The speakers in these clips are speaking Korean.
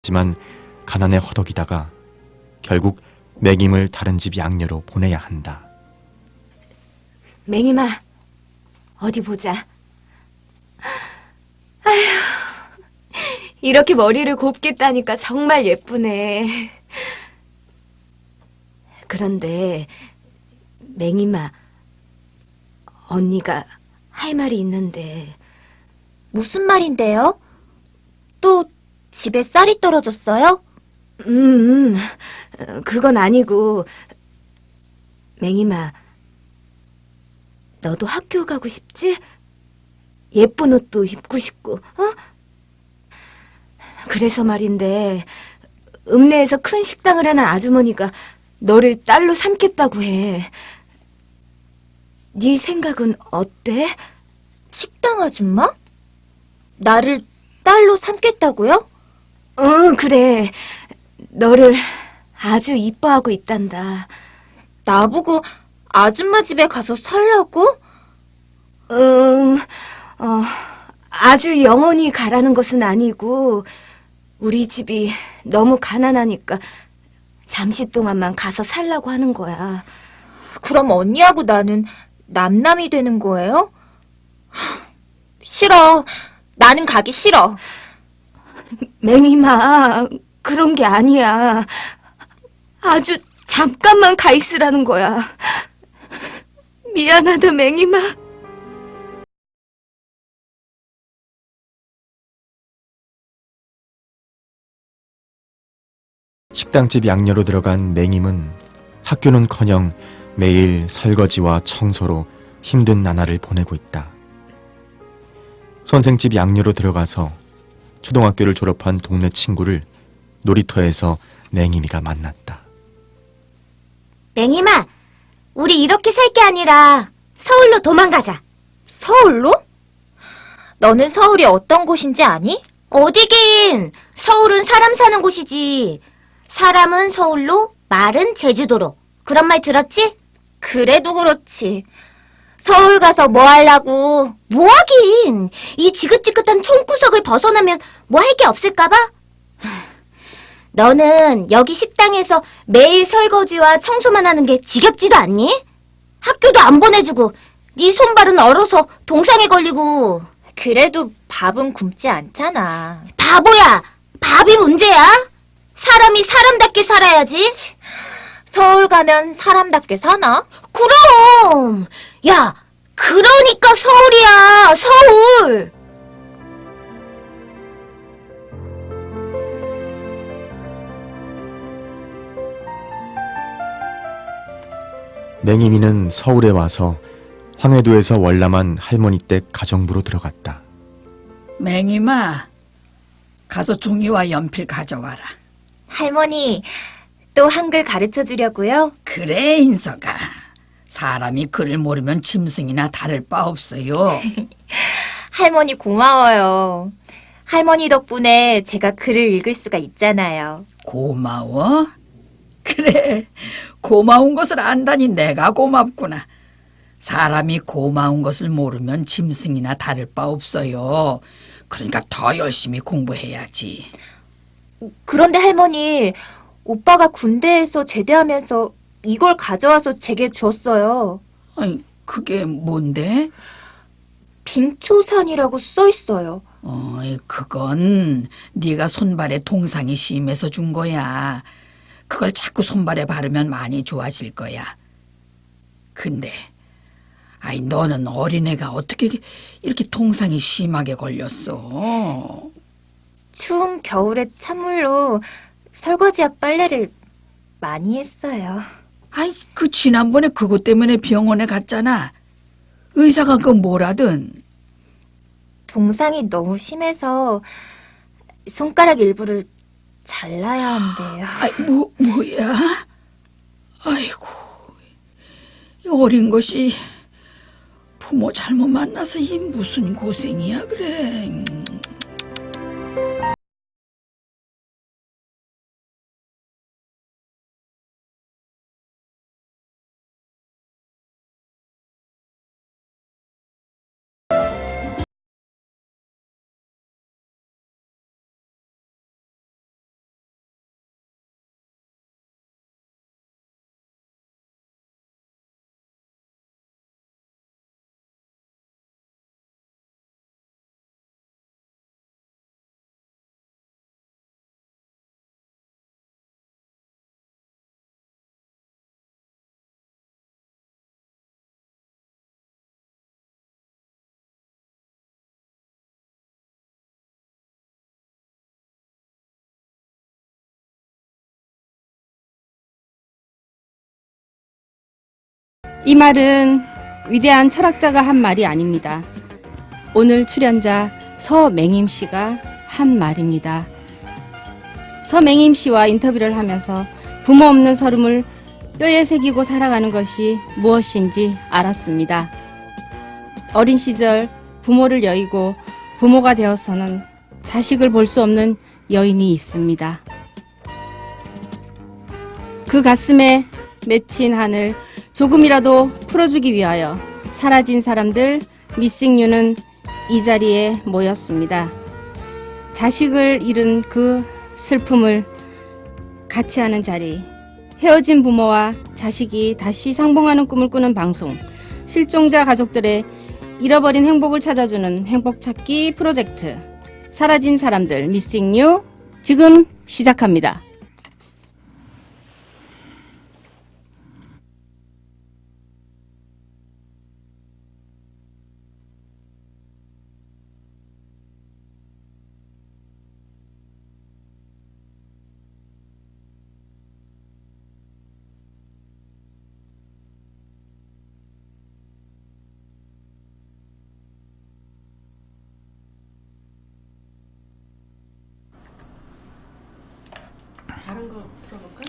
하지만 가난에 허덕이다가 결국 맹임을 다른 집 양녀로 보내야 한다. 맹임아, 어디 보자. 아휴, 이렇게 머리를 곱게 따니까 정말 예쁘네. 그런데 맹임아, 언니가 할 말이 있는데. 무슨 말인데요? 또 집에 쌀이 떨어졌어요? 그건 아니고. 맹임아, 너도 학교 가고 싶지? 예쁜 옷도 입고 싶고, 어? 그래서 말인데, 읍내에서 큰 식당을 하는 아주머니가 너를 딸로 삼겠다고 해. 네 생각은 어때? 식당 아줌마? 나를 딸로 삼겠다고요? 응, 그래. 너를 아주 이뻐하고 있단다. 나보고 아줌마 집에 가서 살라고? 아주 영원히 가라는 것은 아니고, 우리 집이 너무 가난하니까 잠시 동안만 가서 살라고 하는 거야. 그럼 언니하고 나는 남남이 되는 거예요? 싫어. 나는 가기 싫어. 맹임아, 그런 게 아니야. 아주 잠깐만 가 있으라는 거야. 미안하다, 맹임아. 식당집 양녀로 들어간 맹임은 학교는커녕 매일 설거지와 청소로 힘든 나날을 보내고 있다. 선생집 양녀로 들어가서 초등학교를 졸업한 동네 친구를 놀이터에서 맹임이가 만났다. 맹임아, 우리 이렇게 살 게 아니라 서울로 도망가자. 서울로? 너는 서울이 어떤 곳인지 아니? 어디긴! 서울은 사람 사는 곳이지. 사람은 서울로, 말은 제주도로. 그런 말 들었지? 그래도 그렇지. 서울 가서 뭐 하려고? 뭐 하긴! 이 지긋지긋한 총구석을 벗어나면 뭐 할 게 없을까봐? 너는 여기 식당에서 매일 설거지와 청소만 하는 게 지겹지도 않니? 학교도 안 보내주고 네 손발은 얼어서 동상에 걸리고. 그래도 밥은 굶지 않잖아. 바보야! 밥이 문제야? 사람이 사람답게 살아야지. 서울 가면 사람답게 사나? 그럼! 야, 그러니까 서울이야, 서울! 맹임이는 서울에 와서 황해도에서 월남한 할머니 댁 가정부로 들어갔다. 맹임아, 가서 종이와 연필 가져와라. 할머니, 또 한글 가르쳐 주려고요? 그래, 인서가. 사람이 글을 모르면 짐승이나 다를 바 없어요. 할머니 고마워요. 할머니 덕분에 제가 글을 읽을 수가 있잖아요. 고마워? 그래, 고마운 것을 안다니 내가 고맙구나. 사람이 고마운 것을 모르면 짐승이나 다를 바 없어요. 그러니까 더 열심히 공부해야지. 그런데 할머니, 오빠가 군대에서 제대하면서 이걸 가져와서 제게 줬어요. 아니, 그게 뭔데? 빙초산이라고 써 있어요. 그건 네가 손발에 동상이 심해서 준 거야. 그걸 자꾸 손발에 바르면 많이 좋아질 거야. 근데 너는 어린애가 어떻게 이렇게 동상이 심하게 걸렸어? 추운 겨울에 찬물로 설거지와 빨래를 많이 했어요. 그 지난번에 그것 때문에 병원에 갔잖아. 의사가 그 뭐라든. 동상이 너무 심해서 손가락 일부를 잘라야 한대요. 뭐야? 아이고, 이 어린 것이 부모 잘못 만나서 이 무슨 고생이야, 그래. 이 말은 위대한 철학자가 한 말이 아닙니다. 오늘 출연자 서맹임 씨가 한 말입니다. 서맹임 씨와 인터뷰를 하면서 부모 없는 서름을 뼈에 새기고 살아가는 것이 무엇인지 알았습니다. 어린 시절 부모를 여의고 부모가 되어서는 자식을 볼 수 없는 여인이 있습니다. 그 가슴에 맺힌 한을 조금이라도 풀어주기 위하여 사라진 사람들 미싱유는 이 자리에 모였습니다. 자식을 잃은 그 슬픔을 같이 하는 자리, 헤어진 부모와 자식이 다시 상봉하는 꿈을 꾸는 방송, 실종자 가족들의 잃어버린 행복을 찾아주는 행복찾기 프로젝트, 사라진 사람들 미싱유 지금 시작합니다. 다른 거 들어볼까?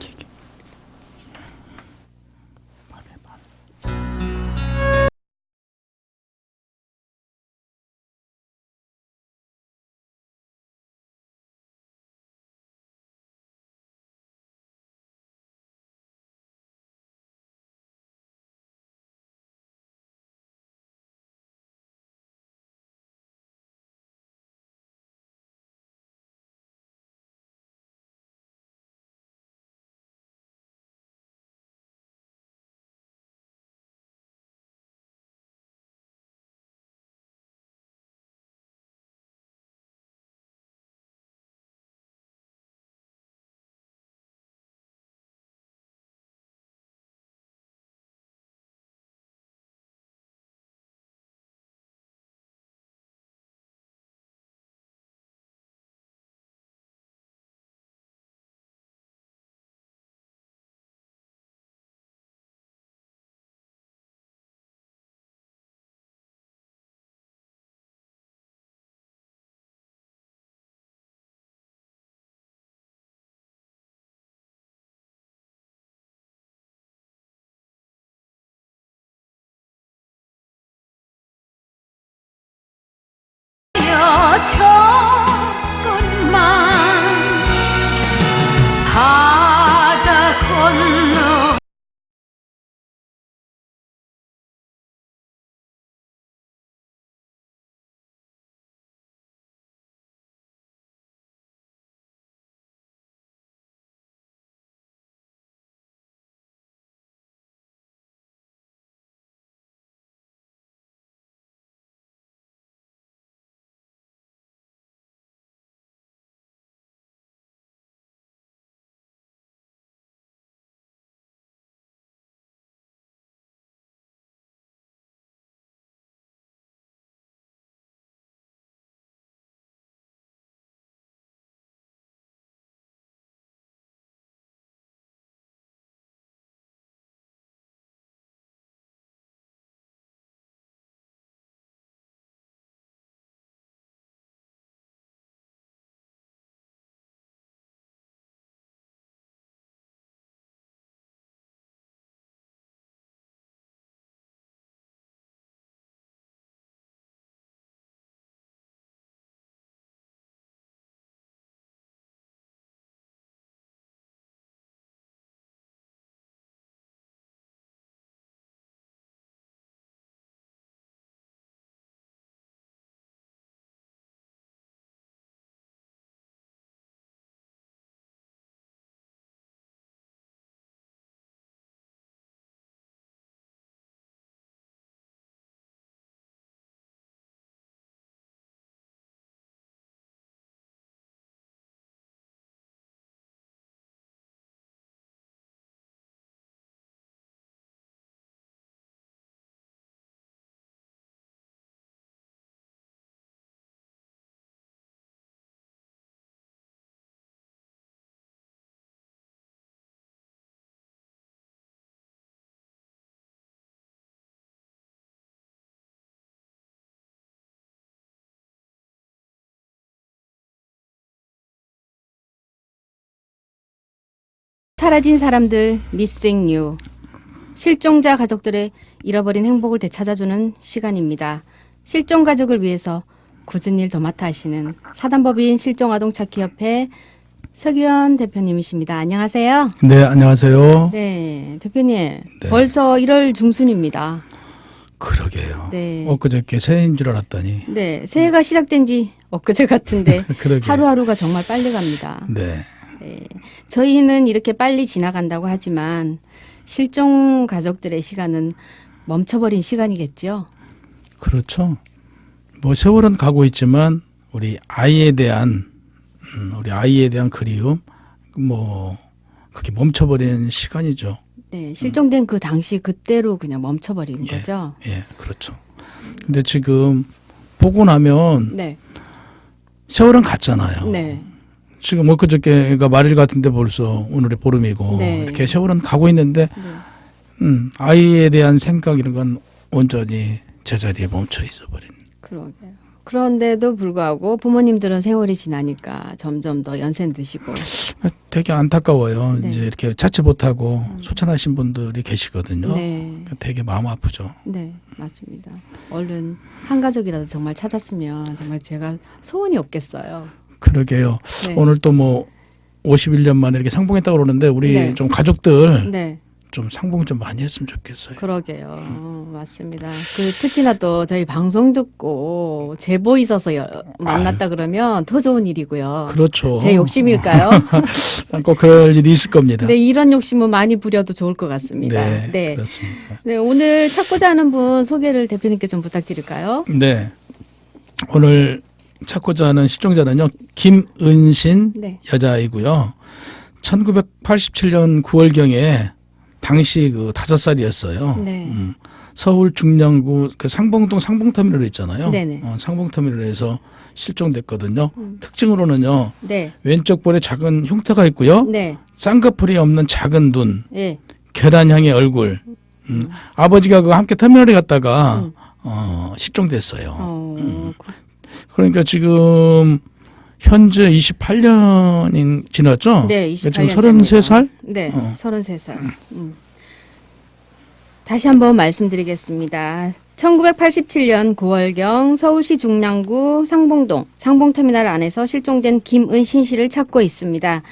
사라진 사람들 Missing You. 실종자 가족들의 잃어버린 행복을 되찾아주는 시간입니다. 실종 가족을 위해서 굳은 일 도맡아 하시는 사단법인 실종아동찾기협회 서기현 대표님이십니다. 안녕하세요. 네, 안녕하세요. 네, 대표님. 네. 벌써 1월 중순입니다. 그러게요. 네. 엊그저께 새해인 줄 알았더니. 네, 새해가 시작된 지 엊그제 같은데 그러게요. 하루하루가 정말 빨리 갑니다. 네. 네, 저희는 이렇게 빨리 지나간다고 하지만 실종 가족들의 시간은 멈춰버린 시간이겠죠. 그렇죠. 뭐 세월은 가고 있지만 우리 아이에 대한 그리움 뭐 그게 멈춰버린 시간이죠. 네, 실종된 그 당시 그때로 그냥 멈춰버린 예, 거죠. 예, 그렇죠. 근데 지금 보고 나면 네, 세월은 갔잖아요. 네, 지금 엊그저께가 말일 같은데 벌써 오늘이 보름이고 네. 이렇게 세월은 가고 있는데 아이에 대한 생각 이런 건 온전히 제자리에 멈춰 있어버린. 그러게요. 그런데도 불구하고 부모님들은 세월이 지나니까 점점 더 연세 드시고. 되게 안타까워요. 네. 이제 이렇게 찾지 못하고 소천하신 분들이 계시거든요. 네, 되게 마음 아프죠. 네, 맞습니다. 얼른 한 가족이라도 정말 찾았으면 정말 제가 소원이 없겠어요. 그러게요. 네. 오늘 또 뭐 51년 만에 이렇게 상봉했다고 그러는데 우리 네. 좀 가족들 네. 좀 상봉 좀 많이 했으면 좋겠어요. 그러게요. 맞습니다. 특히나 또 저희 방송 듣고 제보 있어서 만났다 그러면 더 좋은 일이고요. 그렇죠. 제 욕심일까요? 꼭 그럴 일이 있을 겁니다. 네, 이런 욕심은 많이 부려도 좋을 것 같습니다. 네, 그렇습니다. 네, 오늘 찾고자 하는 분 소개를 대표님께 좀 부탁드릴까요? 네. 오늘 찾고자 하는 실종자는요. 김은신 네. 여자아이고요. 1987년 9월경에 당시 그 5살이었어요. 네. 서울 중량구 그 상봉동 상봉터미널 있잖아요. 네네. 상봉터미널에서 실종됐거든요. 특징으로는요. 네. 왼쪽 볼에 작은 흉터가 있고요. 네. 쌍꺼풀이 없는 작은 눈, 네. 계란형의 얼굴. 아버지가 그 함께 터미널에 갔다가 실종됐어요. 그러니까 지금 현재 28년이 지났죠? 네, 지금 28년 33살? 네, 33살. 다시 한번 말씀드리겠습니다. 1987년 9월경 서울시 중량구 상봉동 상봉터미널 안에서 실종된 김은신 씨를 찾고 있습니다.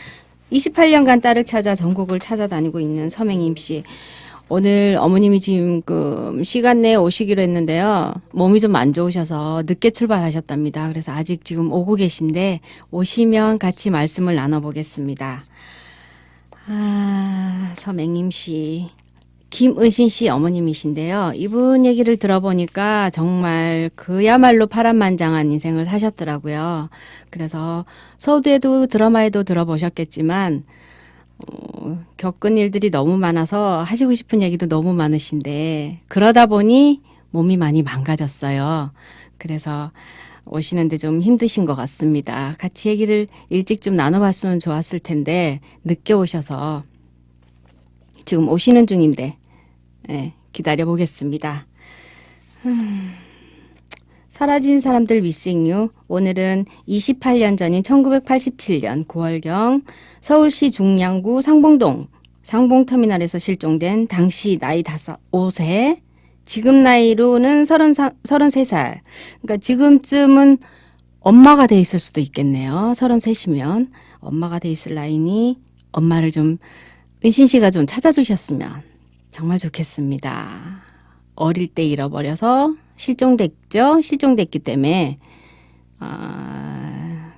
28년간 딸을 찾아 전국을 찾아다니고 있는 서맹임 씨. 오늘 어머님이 지금 시간 내에 오시기로 했는데요. 몸이 좀 안 좋으셔서 늦게 출발하셨답니다. 그래서 아직 지금 오고 계신데 오시면 같이 말씀을 나눠보겠습니다. 서맹임 씨. 김은신 씨 어머님이신데요. 이분 얘기를 들어보니까 정말 그야말로 파란만장한 인생을 사셨더라고요. 그래서 서두에도 드라마에도 들어보셨겠지만 겪은 일들이 너무 많아서 하시고 싶은 얘기도 너무 많으신데 그러다 보니 몸이 많이 망가졌어요. 그래서 오시는데 좀 힘드신 것 같습니다. 같이 얘기를 일찍 좀 나눠봤으면 좋았을 텐데 늦게 오셔서 지금 오시는 중인데 기다려보겠습니다. 사라진 사람들 Missing You. 오늘은 28년 전인 1987년 9월경 서울시 중량구 상봉동 상봉터미널에서 실종된 당시 나이 5세, 지금 나이로는 33살. 그러니까 지금쯤은 엄마가 돼 있을 수도 있겠네요. 33이면 엄마가 돼 있을 나이니 엄마를 좀 은신 씨가 좀 찾아주셨으면 정말 좋겠습니다. 어릴 때 잃어버려서 실종됐죠. 실종됐기 때문에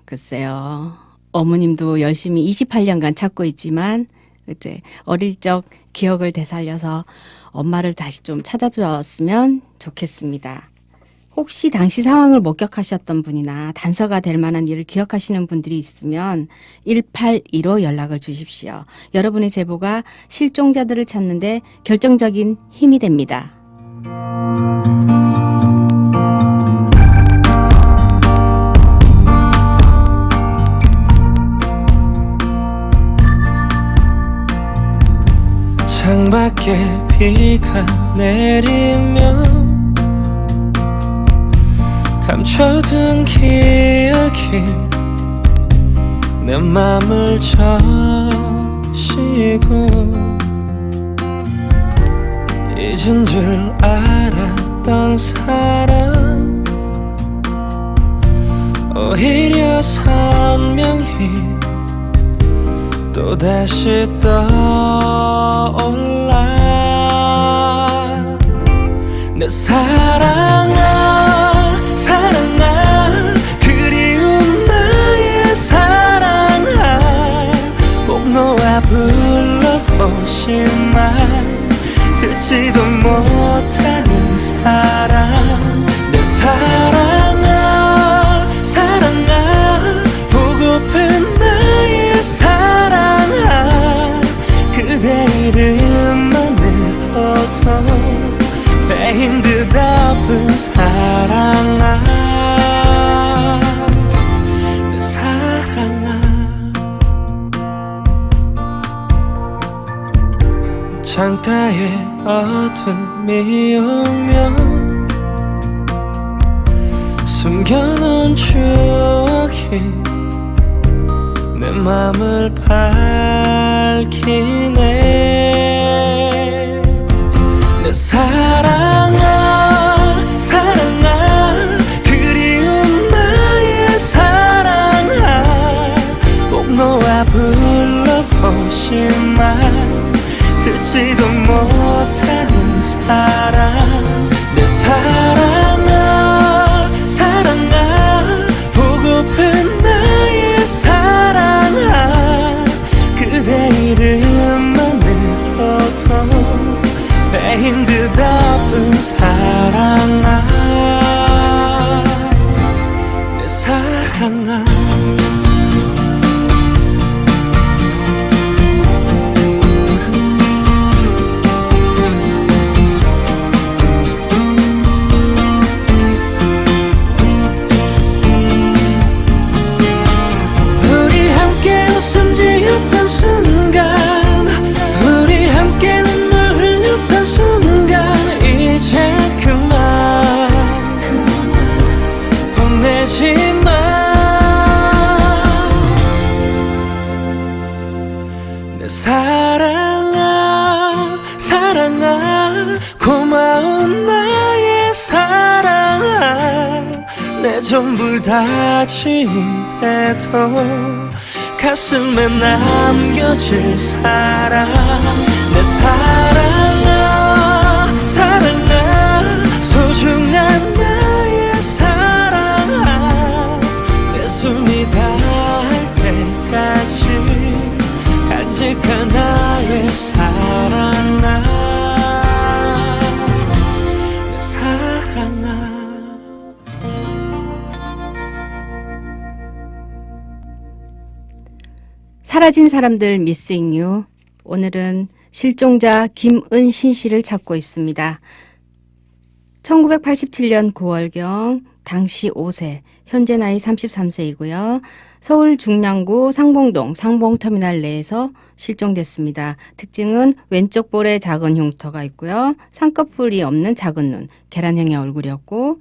글쎄요. 어머님도 열심히 28년간 찾고 있지만 그때 어릴 적 기억을 되살려서 엄마를 다시 좀 찾아주었으면 좋겠습니다. 혹시 당시 상황을 목격하셨던 분이나 단서가 될 만한 일을 기억하시는 분들이 있으면 1815 연락을 주십시오. 여러분의 제보가 실종자들을 찾는데 결정적인 힘이 됩니다. 창밖에 비가 내리면 감춰둔 기억이 내 맘을 적시 지고 잊은 줄 알았던 사람 오히려 선명히 또다시 떠올라. 내 사랑아 사랑아 그리운 나의 사랑아 꼭 놓아 불러보지만 듣지도 못하는 사랑. 내 사랑아 사랑아 보고픈 나의 사랑아 그대 이름만으로도 배인 듯 아픈 사랑아. 내 사랑아 창가에 어둠이 오면 숨겨놓은 추억이 내 맘을 밝히네. 내 사랑아 사랑아 그리운 나의 사랑아 꼭 놓아 불러보지만 듣지도 못하는 사랑. 내 사랑아 사랑아 보고픈 나의 사랑아 그대 이름만으로도 배인 듯 아픈 사랑아. 내 사랑아 우리 함께 웃음 지었던 순간 우리 함께 눈물 흘렸던 순간 이제 그만 보내지마. 내 사랑아 사랑아 고마운 나의 사랑아 내 전부 다친데도 가슴에 남겨질 사랑. 내 사랑아 사랑아 소중한 나의 사랑아 내 숨이 닿을 때까지 간직한 나의 사랑아. 내 사랑아 사라진 사람들 Missing You. 오늘은 실종자 김은신 씨를 찾고 있습니다. 1987년 9월경 당시 5세, 현재 나이 33세이고요. 서울 중랑구 상봉동 상봉터미널 내에서 실종됐습니다. 특징은 왼쪽 볼에 작은 흉터가 있고요. 쌍꺼풀이 없는 작은 눈, 계란형의 얼굴이었고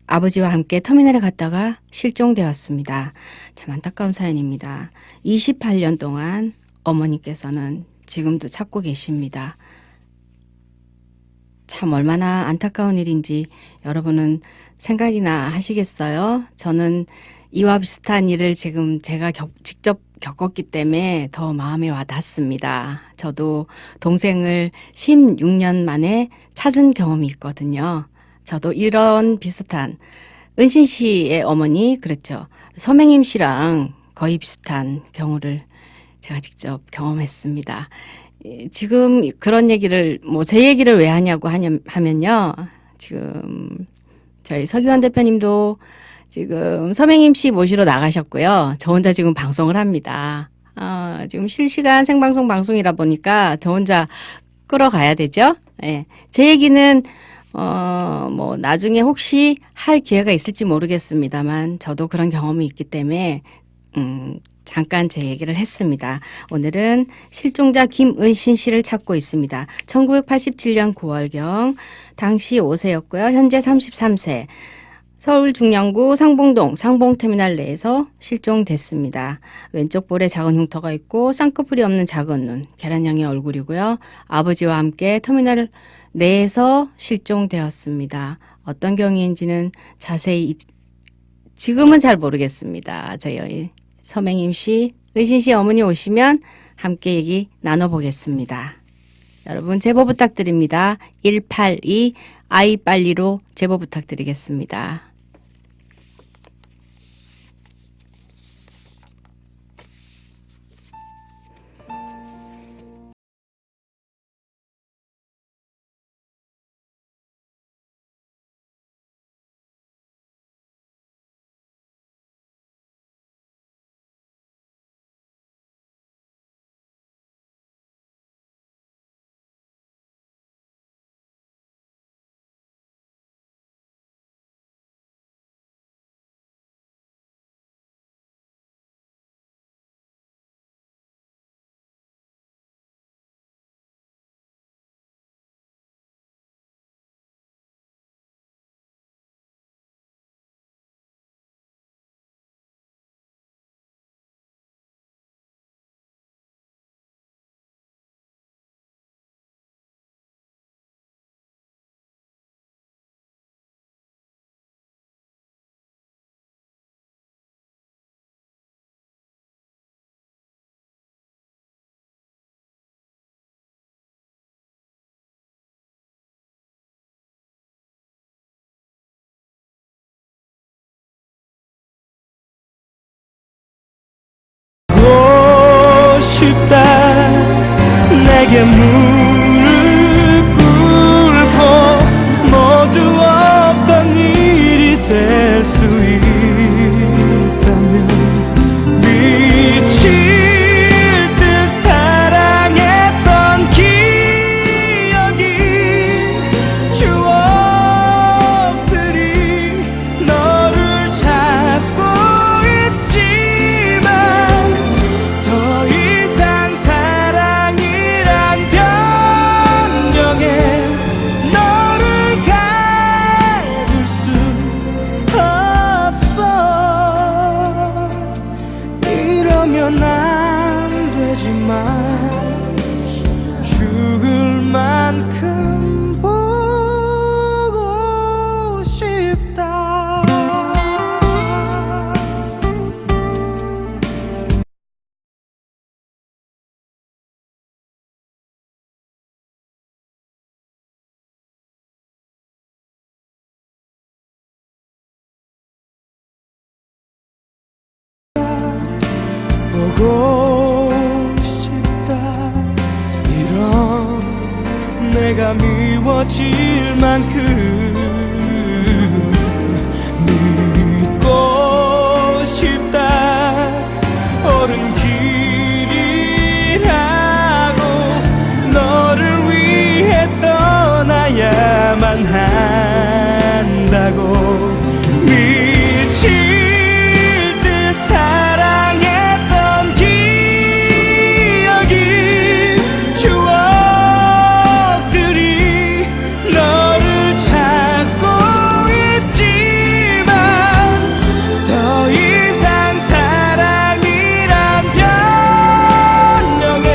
아버지와 함께 터미널에 갔다가 실종되었습니다. 참 안타까운 사연입니다. 28년 동안 어머니께서는 지금도 찾고 계십니다. 참 얼마나 안타까운 일인지 여러분은 생각이나 하시겠어요? 저는 이와 비슷한 일을 지금 제가 직접 겪었기 때문에 더 마음에 와닿습니다. 저도 동생을 16년 만에 찾은 경험이 있거든요. 저도 이런 비슷한 은신 씨의 어머니 그렇죠. 서맹임 씨랑 거의 비슷한 경우를 제가 직접 경험했습니다. 지금 그런 얘기를 제 얘기를 왜 하냐고 하면요. 지금 저희 서기환 대표님도 지금 서맹임 씨 모시러 나가셨고요. 저 혼자 지금 방송을 합니다. 지금 실시간 생방송 방송이라 보니까 저 혼자 끌어가야 되죠. 네. 제 얘기는 나중에 혹시 할 기회가 있을지 모르겠습니다만 저도 그런 경험이 있기 때문에 잠깐 제 얘기를 했습니다. 오늘은 실종자 김은신 씨를 찾고 있습니다. 1987년 9월경 당시 5세였고요. 현재 33세. 서울 중량구 상봉동 상봉터미널 내에서 실종됐습니다. 왼쪽 볼에 작은 흉터가 있고 쌍꺼풀이 없는 작은 눈, 계란형의 얼굴이고요. 아버지와 함께 터미널 내에서 실종되었습니다. 어떤 경위인지는 자세히 지금은 잘 모르겠습니다. 저희 서맹임 씨, 의신 씨 어머니 오시면 함께 얘기 나눠보겠습니다. 여러분 제보 부탁드립니다. 182 아이 빨리로 제보 부탁드리겠습니다. 보고 싶다 내게 무릎 꿇고 모두 없던 일이 될 수 있다면 미칠 듯 사랑했던 기억이 추억들이 너를 찾고 있지만 더 이상 사랑이란 변명에 너를 가둘 수 없어. 이러면 안 되지만 죽을 만큼 보고 싶다. 보고 싶다. 이런 내가 미워질 만큼 믿고 싶다. 옳은 길이라고 너를 위해 떠나야만 한다고 미칠 듯 사랑했던 기억이 추억들이 너를 찾고 있지만 더 이상 사랑이란 변명에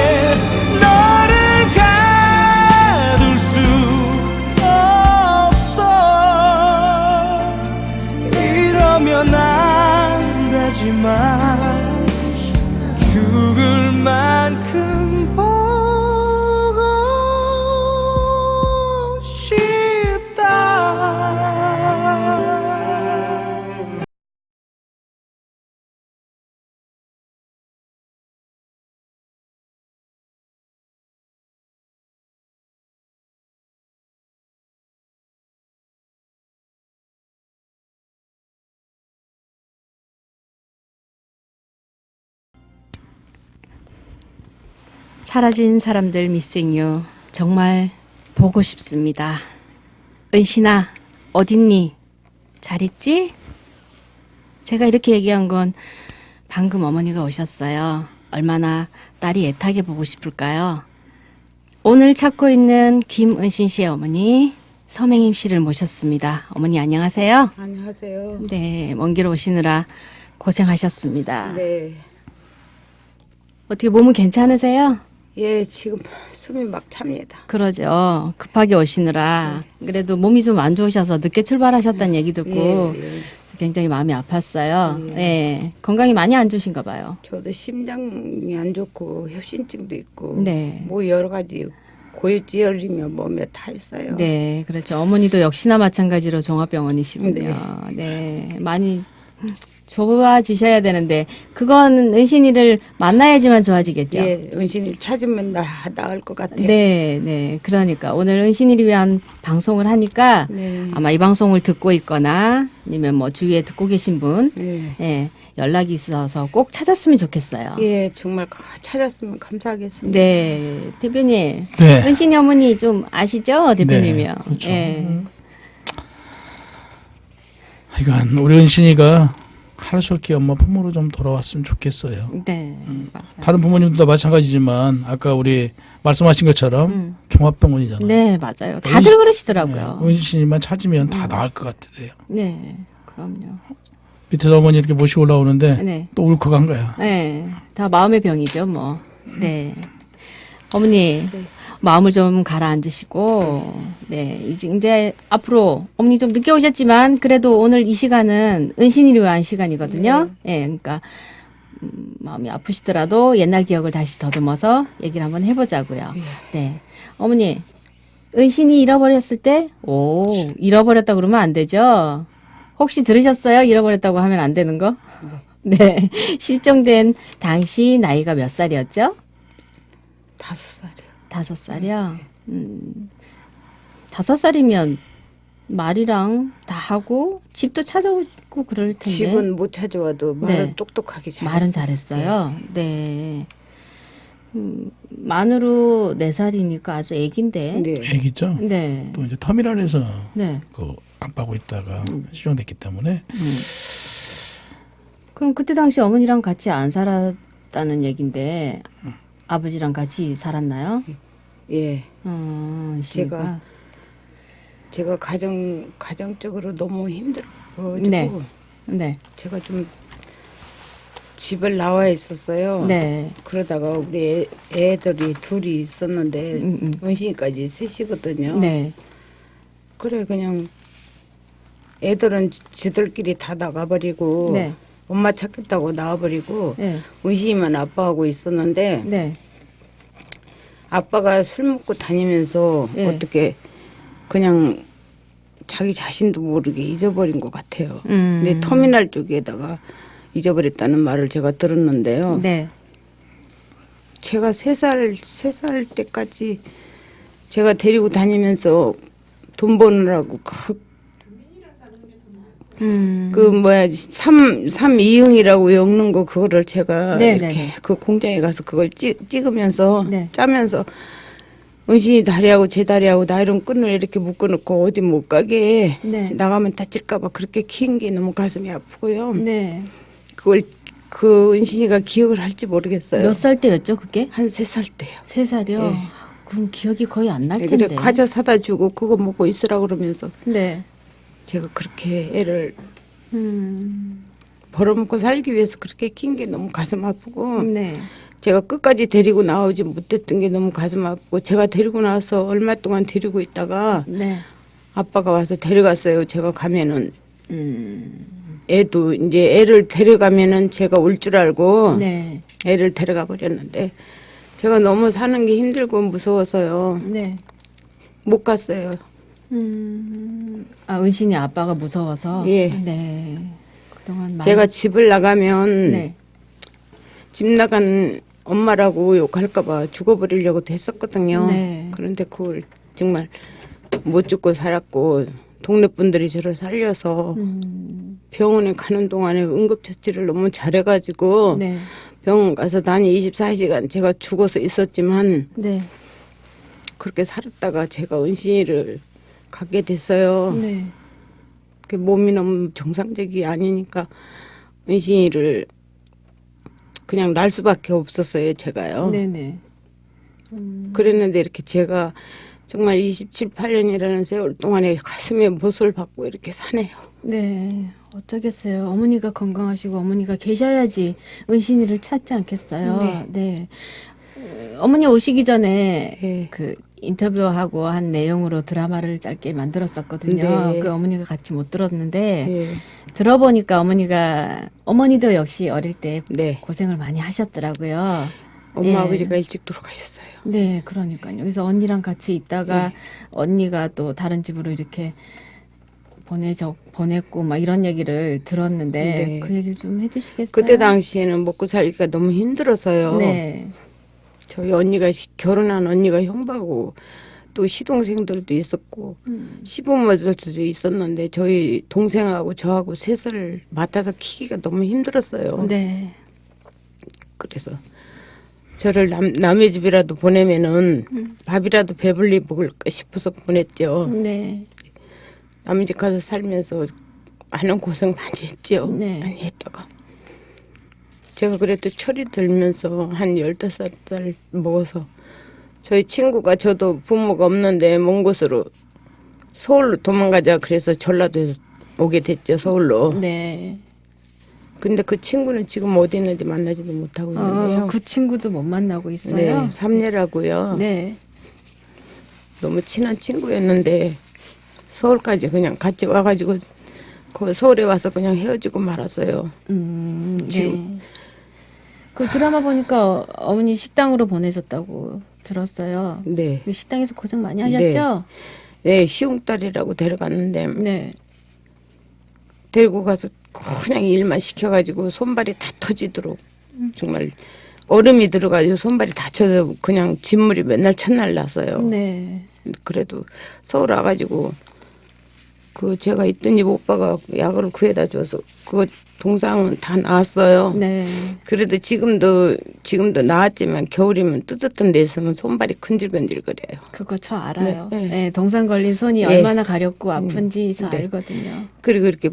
너를 가둘 수 없어. 이러면 안 되지만 죽을 만큼 보고 싶다. 사라진 사람들 미싱유 정말 보고 싶습니다. 은신아 어딨니? 잘 있지? 제가 이렇게 얘기한 건 방금 어머니가 오셨어요. 얼마나 딸이 애타게 보고 싶을까요? 오늘 찾고 있는 김은신 씨의 어머니 서맹임 씨를 모셨습니다. 어머니 안녕하세요. 안녕하세요. 네, 먼 길 오시느라 고생하셨습니다. 네. 어떻게 몸은 괜찮으세요? 예, 지금 숨이 막 찹니다. 그러죠. 급하게 오시느라. 그래도 몸이 좀 안 좋으셔서 늦게 출발하셨다는 얘기 듣고 굉장히 마음이 아팠어요. 예. 건강이 많이 안 좋으신가 봐요. 저도 심장이 안 좋고 협심증도 있고 네. 뭐 여러 가지 고지혈이며 몸에 다 있어요. 네, 그렇죠. 어머니도 역시나 마찬가지로 종합병원이시군요. 네, 많이 좋아지셔야 되는데 그건 은신이를 만나야지만 좋아지겠죠. 예, 은신을 찾으면 나을 것 같아요. 네, 네. 그러니까 오늘 은신이를 위한 방송을 하니까 네. 아마 이 방송을 듣고 있거나 아니면 뭐 주위에 듣고 계신 분, 네. 예, 연락이 있어서 꼭 찾았으면 좋겠어요. 예, 정말 찾았으면 감사하겠습니다. 네, 대표님. 네. 은신이 어머니 좀 아시죠, 대표님이요? 네, 그렇죠. 예. 하여간 우리 은신이가 하루속히 엄마 품으로 좀 돌아왔으면 좋겠어요. 네, 맞아요. 다른 부모님들도 마찬가지지만 아까 우리 말씀하신 것처럼 종합병원이잖아요. 네, 맞아요. 다들 그러시더라고요. 은신이만 찾으면 다 나을 것 같아요. 네, 그럼요. 밑에서 어머니 이렇게 모시고 올라오는데 네. 또 울컥한 거야. 네, 다 마음의 병이죠, 뭐. 네. 어머니, 마음을 좀 가라앉으시고, 네, 이제 앞으로, 어머니 좀 늦게 오셨지만, 그래도 오늘 이 시간은 은신이를 위한 시간이거든요. 네, 그러니까, 마음이 아프시더라도 옛날 기억을 다시 더듬어서 얘기를 한번 해보자고요. 네. 어머니, 은신이 잃어버렸을 때, 잃어버렸다 그러면 안 되죠? 혹시 들으셨어요? 잃어버렸다고 하면 안 되는 거? 네. 실종된 당시 나이가 몇 살이었죠? 5살이요. 5살이요? 5살이면 말이랑 다 하고 집도 찾아오고 그럴 텐데. 집은 못 찾아와도 말은 네. 똑똑하게 잘했어요. 말은 잘했어요. 네. 만으로 4살이니까 아주 애긴데. 네. 애기죠. 네. 또 이제 터미널에서 네. 그 안빠고 있다가 실종됐기 때문에 그럼 그때 당시 어머니랑 같이 안 살았다는 얘긴데 아버지랑 같이 살았나요? 예. 씨가. 제가 가정적으로 너무 힘들어가지고 네. 네. 제가 좀 집을 나와 있었어요. 네. 그러다가 우리 애들이 둘이 있었는데 은신이까지 셋이거든요. 네. 그래 그냥 애들은 지들끼리 다 나가버리고 네. 엄마 찾겠다고 나와버리고 네. 은신이만 아빠하고 있었는데 네. 아빠가 술 먹고 다니면서 네. 어떻게 그냥 자기 자신도 모르게 잊어버린 것 같아요. 근데 터미널 쪽에다가 잊어버렸다는 말을 제가 들었는데요. 네. 제가 3살 때까지 제가 데리고 다니면서 돈 버느라고 삼이응이라고 엮는 거 그거를 제가 네, 이렇게 네. 그 공장에 가서 그걸 찍으면서 네. 짜면서 은신이 다리하고 제 다리하고 나이론 끈을 이렇게 묶어놓고 어디 못 가게 네. 나가면 다칠까봐 그렇게 키운 게 너무 가슴이 아프고요. 네. 그걸 그 은신이가 기억을 할지 모르겠어요. 몇 살 때였죠, 그게? 한 3살 때요. 3살이요? 네. 그럼 기억이 거의 안 날 네, 텐데. 그래 과자 사다 주고 그거 먹고 있으라 그러면서 네. 제가 그렇게 애를 음. 벌어먹고 살기 위해서 그렇게 킨 게 너무 가슴 아프고 네. 제가 끝까지 데리고 나오지 못했던 게 너무 가슴 아프고 제가 데리고 나와서 얼마 동안 데리고 있다가 네. 아빠가 와서 데려갔어요. 제가 가면은 음. 애도 이제 애를 데려가면은 제가 올 줄 알고 네. 애를 데려가 버렸는데 제가 너무 사는 게 힘들고 무서워서요. 네. 못 갔어요. 아, 은신이 아빠가 무서워서? 예. 네. 그동안 많이. 제가 집을 나가면 네. 집 나간 엄마라고 욕할까봐 죽어버리려고 했었거든요. 네. 그런데 그걸 정말 못 죽고 살았고 동네 분들이 저를 살려서 병원에 가는 동안에 응급처치를 너무 잘해가지고 네. 병원 가서 단 24시간 제가 죽어서 있었지만 네. 그렇게 살았다가 제가 은신이를 갖게 됐어요. 네. 그 몸이 너무 정상적이 아니니까 은신이를 그냥 날 수밖에 없었어요, 제가요. 네네. 그랬는데 이렇게 제가 정말 27, 8년이라는 세월 동안에 가슴에 못을 받고 이렇게 사네요. 네. 어쩌겠어요. 어머니가 건강하시고 어머니가 계셔야지 은신이를 찾지 않겠어요. 네. 어머니 오시기 전에 네. 그 인터뷰하고 한 내용으로 드라마를 짧게 만들었었거든요. 네. 그 어머니가 같이 못 들었는데 네. 들어보니까 어머니도 역시 어릴 때 네. 고생을 많이 하셨더라고요. 엄마 예. 아버지가 일찍 돌아가셨어요. 네, 그러니까요. 그래서 언니랑 같이 있다가 네. 언니가 또 다른 집으로 이렇게 보냈고 막 이런 얘기를 들었는데 네. 그 얘기를 좀 해주시겠어요? 그때 당시에는 먹고 살기가 너무 힘들어서요. 네, 저희 언니가 결혼한 언니가 형부하고 또 시동생들도 있었고 시부모들도 있었는데 저희 동생하고 저하고 셋을 맡아서 키기가 너무 힘들었어요. 네, 그래서 저를 남의 집이라도 보내면은 밥이라도 배불리 먹을까 싶어서 보냈죠. 네, 남의 집 가서 살면서 많은 고생 많이 했죠. 네. 많이 했다가 제가 그래도 철이 들면서 한 15살 먹어서 저희 친구가 저도 부모가 없는데 먼 곳으로 서울로 도망가자 그래서 전라도에서 오게 됐죠. 서울로. 네. 근데 그 친구는 지금 어디 있는지 만나지도 못하고 있는데요. 그 친구도 못 만나고 네, 있어요. 삼례라고요. 네, 너무 친한 친구였는데 서울까지 그냥 같이 와가지고 그 서울에 와서 그냥 헤어지고 말았어요. 네. 지금. 그 드라마 보니까 어머니 식당으로 보내셨다고 들었어요. 네. 그 식당에서 고생 많이 하셨죠? 네, 시흥딸이라고 데려갔는데 네. 데리고 가서 그냥 일만 시켜가지고 손발이 다 터지도록 정말 얼음이 들어가지고 손발이 다쳐서 그냥 진물이 맨날 첫날 났어요. 네. 그래도 서울 와가지고 그 제가 있던 집 오빠가 약을 구해다 줘서 그 동상은 다 나았어요. 네. 그래도 지금도 나았지만 겨울이면 뜨뜻한 데 있으면 손발이 근질근질거려요. 그거 저 알아요. 네, 네, 네. 동상 걸린 손이 네. 얼마나 가렵고 아픈지 저 네. 알거든요. 그리고 이렇게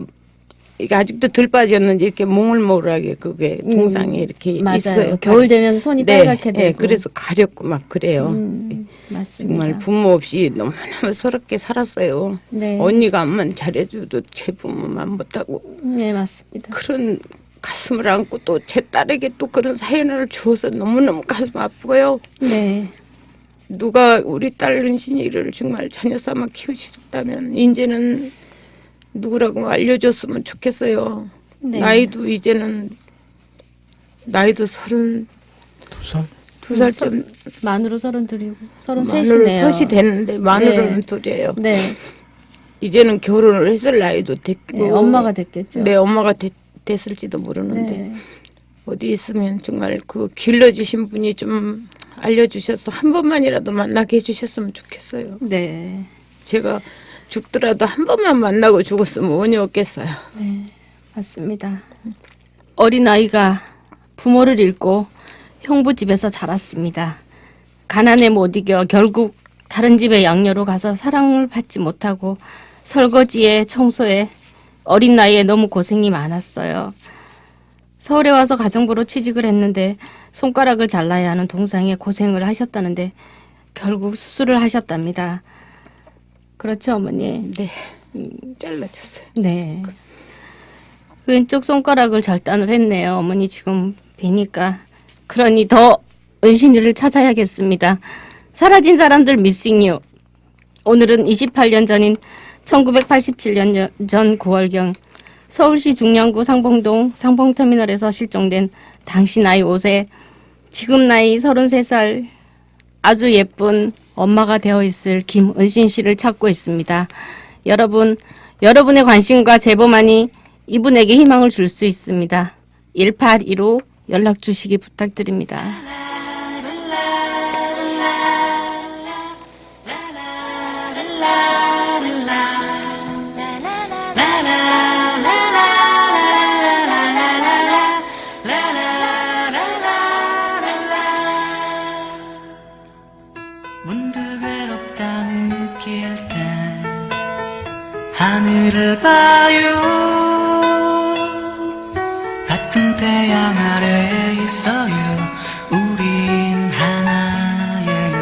이게 아직도 덜 빠졌는지 이렇게 몽글몽글하게 그게 동상이 이렇게 맞아요. 있어요. 겨울 되면 손이 네, 빨갛게 되고. 네, 그래서 가렵고 막 그래요. 맞습니다. 정말 부모 없이 너무너무 서럽게 살았어요. 네. 언니가 암만 잘해줘도 제 부모만 못하고 네, 맞습니다. 그런 가슴을 안고 또 제 딸에게 또 그런 사연을 주어서 너무너무 가슴 아프고요. 네. 누가 우리 딸 은신이를 정말 자녀 삼아 키우셨다면 이제는 누구라고 알려줬으면 좋겠어요. 네. 나이도 이제는 나이도 32살 2살? 만으로 32이고 만으로 33이네요. 서시 됐는데 만으로는 둘이에요. 네. 이제는 결혼을 했을 나이도 됐고 네, 엄마가 됐겠죠. 네, 엄마가 됐을지도 모르는데 네. 어디 있으면 정말 그 길러주신 분이 좀 알려주셔서 한 번만이라도 만나게 해주셨으면 좋겠어요. 네. 제가 죽더라도 한 번만 만나고 죽었으면 원이 없겠어요. 네. 맞습니다. 어린아이가 부모를 잃고 형부 집에서 자랐습니다. 가난에 못 이겨 결국 다른 집의 양녀로 가서 사랑을 받지 못하고 설거지에 청소에 어린 나이에 너무 고생이 많았어요. 서울에 와서 가정부로 취직을 했는데 손가락을 잘라야 하는 동상에 고생을 하셨다는데 결국 수술을 하셨답니다. 그렇죠, 어머니? 네, 잘라줬어요. 네. 왼쪽 손가락을 절단을 했네요. 어머니 지금 뵈니까. 그러니 더 은신이를 찾아야겠습니다. 사라진 사람들 미싱 유. 오늘은 28년 전인 1987년 전 9월경 서울시 중량구 상봉동 상봉터미널에서 실종된 당시 나이 5세, 지금 나이 33살 아주 예쁜 엄마가 되어 있을 김은신 씨를 찾고 있습니다. 여러분, 여러분의 관심과 제보만이 이분에게 희망을 줄 수 있습니다. 1815 연락 주시기 부탁드립니다. 문득 외롭다 느낄 때 하늘을 봐요. 같은 태양 아래에 있어요. 우린 하나예요.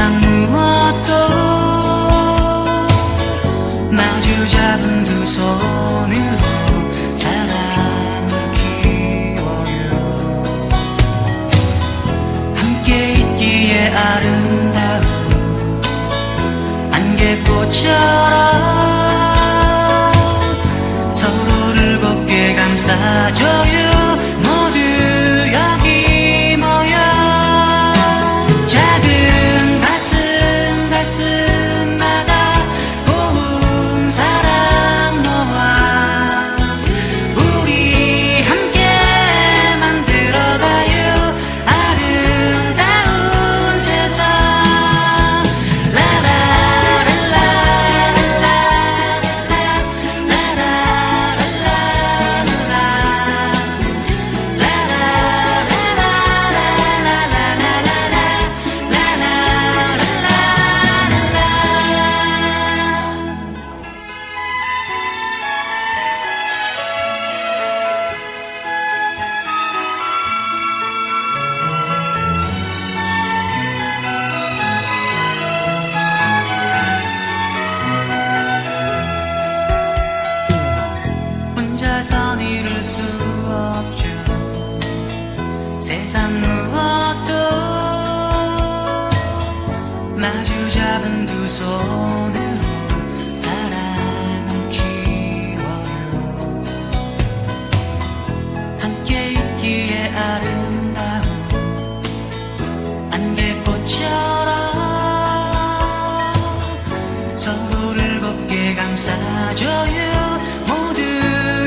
세상 무엇도 마주 잡은 두 손으로 사랑을 키워요. 함께 있기에 아름다운 안개꽃처럼 서로를 곱게 감싸줘요. 모두 여기 모여 작은 가슴마다 고운 사랑 모아 우리 함께 만들어가요. 아름다운 세상. 혼자선 이룰 수 없죠. 세상 무엇도 마주 잡은 두 손으로 사랑을 키워요. 함께 있기에 아름다운 안개꽃처럼 서로를 곱게 감싸줘요. 모두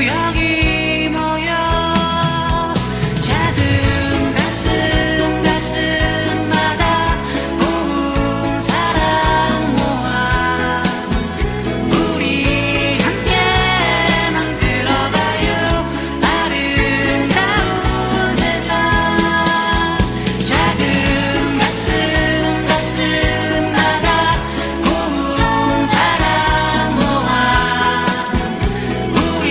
여기 모여 작은 가슴마다 고운 사랑 모아 우리 함께 만들어가요. 아름다운 세상. 작은 가슴마다 고운 사랑 모아 우리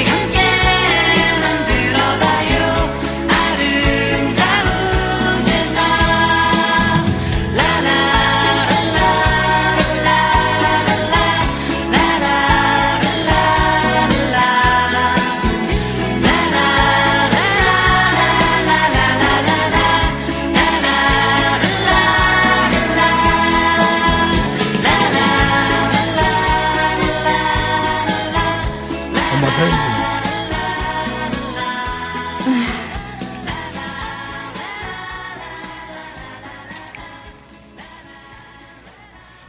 함께 만들어가요. 아름다운 세상. 엄마 사연 좀.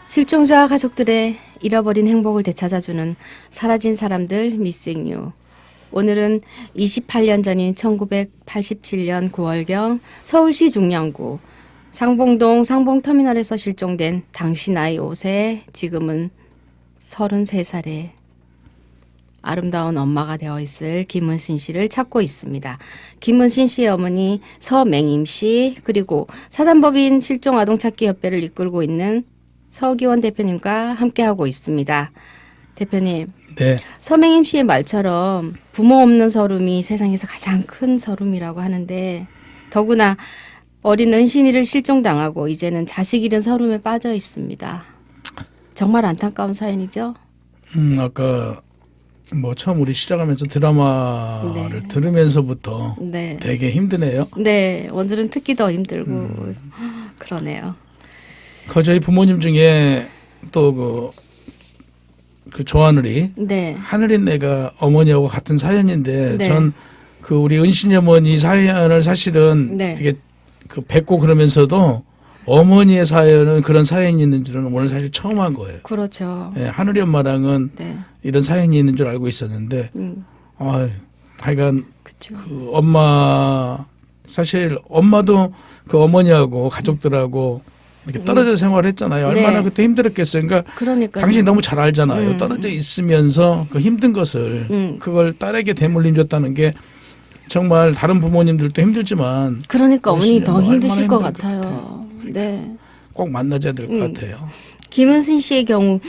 실종자 가족들의 잃어버린 행복을 되찾아주는 사라진 사람들 미싱유. 오늘은 28년 전인 1987년 9월경 서울시 중량구 상봉동 상봉터미널에서 실종된 당시 나이 5세, 지금은 33살의 아름다운 엄마가 되어 있을 김은신 씨를 찾고 있습니다. 김은신 씨의 어머니 서맹임 씨, 그리고 사단법인 실종아동찾기협회를 이끌고 있는 서기원 대표님과 함께하고 있습니다. 대표님, 네. 서맹임 씨의 말처럼 부모 없는 서름이 세상에서 가장 큰 서름이라고 하는데, 더구나 어린 은신이를 실종당하고 이제는 자식 잃은 서름에 빠져 있습니다. 정말 안타까운 사연이죠? 아까 뭐 처음 우리 시작하면서 드라마를 네. 들으면서부터 네. 되게 힘드네요. 네, 오늘은 특히 더 힘들고 그러네요. 그 저희 부모님 중에 또 그 조하늘이 네. 하늘이네가 어머니하고 같은 사연인데 네. 전 그 우리 은신이 어머니 사연을 사실은 네. 이게 그 뵙고 그러면서도 어머니의 사연은 그런 사연이 있는 줄은 오늘 사실 처음 한 거예요. 그렇죠. 예, 하늘이 엄마랑은 네. 이런 사연이 있는 줄 알고 있었는데, 하여간 그렇죠. 그 엄마 사실 엄마도 그 어머니하고 가족들하고 이렇게 떨어져 생활했잖아요. 얼마나 네. 그때 힘들었겠어요. 그러니까 그러니까 당신이 너무 잘 알잖아요. 떨어져 있으면서 그 힘든 것을 그걸 딸에게 대물림 줬다는 게 정말 다른 부모님들도 힘들지만 그러니까 어머니 더 얼마나 힘드실 것 힘들 것 같아요. 네. 꼭 만나줘야 될 것 같아요. 김은신 씨의 경우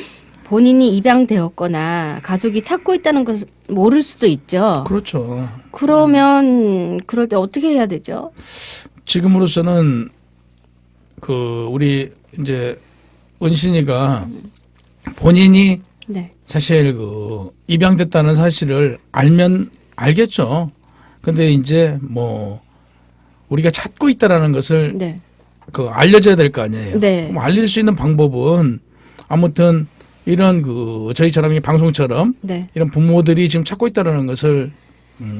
본인이 입양되었거나 가족이 찾고 있다는 것을 모를 수도 있죠. 그렇죠. 그러면 그럴 때 어떻게 해야 되죠? 지금으로서는 그 우리 이제 은신이가 본인이 네. 사실 그 입양됐다는 사실을 알면 알겠죠. 근데 이제 뭐 우리가 찾고 있다라는 것을 네. 그 알려줘야 될 거 아니에요. 네. 그럼 알릴 수 있는 방법은 아무튼 이런 그 저희처럼 이 방송처럼 네. 이런 부모들이 지금 찾고 있다라는 것을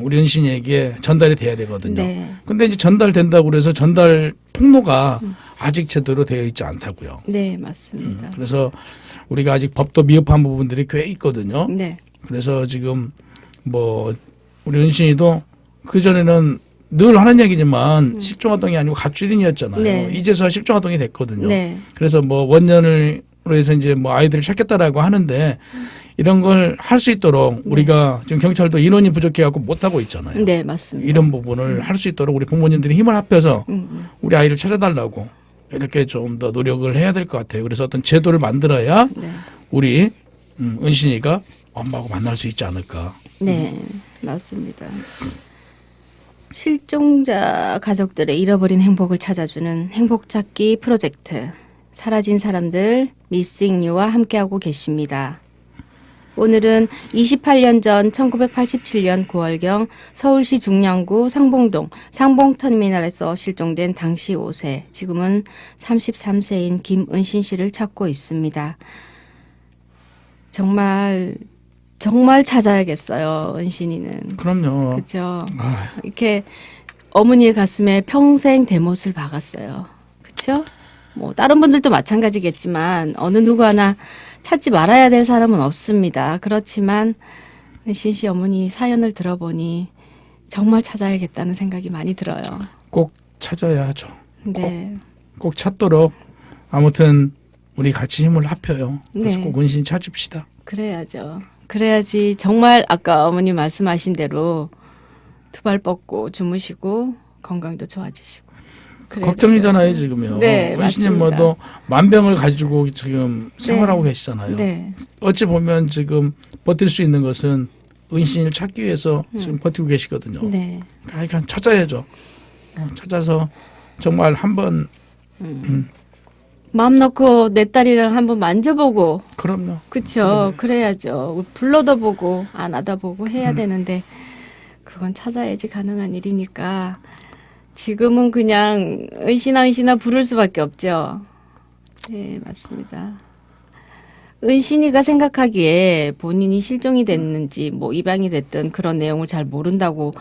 우리 은신이에게 전달이 돼야 되거든요. 네. 근데 이제 전달된다고 그래서 전달 통로가 아직 제대로 되어 있지 않다고요. 네, 맞습니다. 그래서 우리가 아직 법도 미흡한 부분들이 꽤 있거든요. 네. 그래서 지금 뭐 우리 은신이도 그전에는 늘 하는 얘기지만 실종아동이 아니고 가출인이었잖아요. 네. 이제서 실종아동이 됐거든요. 네. 그래서 뭐 원년으로 해서 이제 뭐 아이들을 찾겠다라고 하는데 이런 걸 할 수 있도록 우리가 지금 경찰도 인원이 부족해 갖고 못 하고 있잖아요. 네, 맞습니다. 이런 부분을 할 수 있도록 우리 부모님들이 힘을 합해서 우리 아이를 찾아달라고 이렇게 좀 더 노력을 해야 될 것 같아요. 그래서 어떤 제도를 만들어야 네. 우리 은신이가 엄마하고 만날 수 있지 않을까. 네, 맞습니다. 실종자 가족들의 잃어버린 행복을 찾아주는 행복찾기 프로젝트 사라진 사람들 미싱 유와 함께하고 계십니다. 오늘은 28년 전 1987년 9월경 서울시 중량구 상봉동 상봉터미널에서 실종된 당시 5세, 지금은 33세인 김은신 씨를 찾고 있습니다. 정말 찾아야겠어요, 은신이는. 그럼요. 그렇죠. 아, 이렇게 어머니의 가슴에 평생 대못을 박았어요. 그렇죠? 뭐 다른 분들도 마찬가지겠지만 어느 누구 하나 찾지 말아야 될 사람은 없습니다. 그렇지만 은신 씨 어머니 사연을 들어보니 정말 찾아야겠다는 생각이 많이 들어요. 꼭 찾아야죠. 네. 꼭 찾도록 아무튼 우리 같이 힘을 합혀요. 그래서 네. 꼭 은신 찾읍시다. 그래야죠. 그래야지 정말 아까 어머니 말씀하신 대로 두 발 뻗고 주무시고 건강도 좋아지시고. 그래야 걱정이잖아요, 될 것 지금요. 네, 은신님 맞습니다. 뭐도 만병을 가지고 지금 생활하고 계시잖아요. 네. 어찌 보면 지금 버틸 수 있는 것은 은신을 찾기 위해서 지금 버티고 계시거든요. 네. 그러니까 찾아야죠. 찾아서 정말 한번 마음 놓고 내 딸이랑 한번 만져보고, 그럼요. 그쵸? 그래야죠. 불러다 보고, 안아다 보고 해야 되는데, 그건 찾아야지 가능한 일이니까, 지금은 그냥 은신아 부를 수밖에 없죠. 네, 맞습니다. 은신이가 생각하기에 본인이 실종이 됐는지, 뭐 입양이 됐든 그런 내용을 잘 모른다고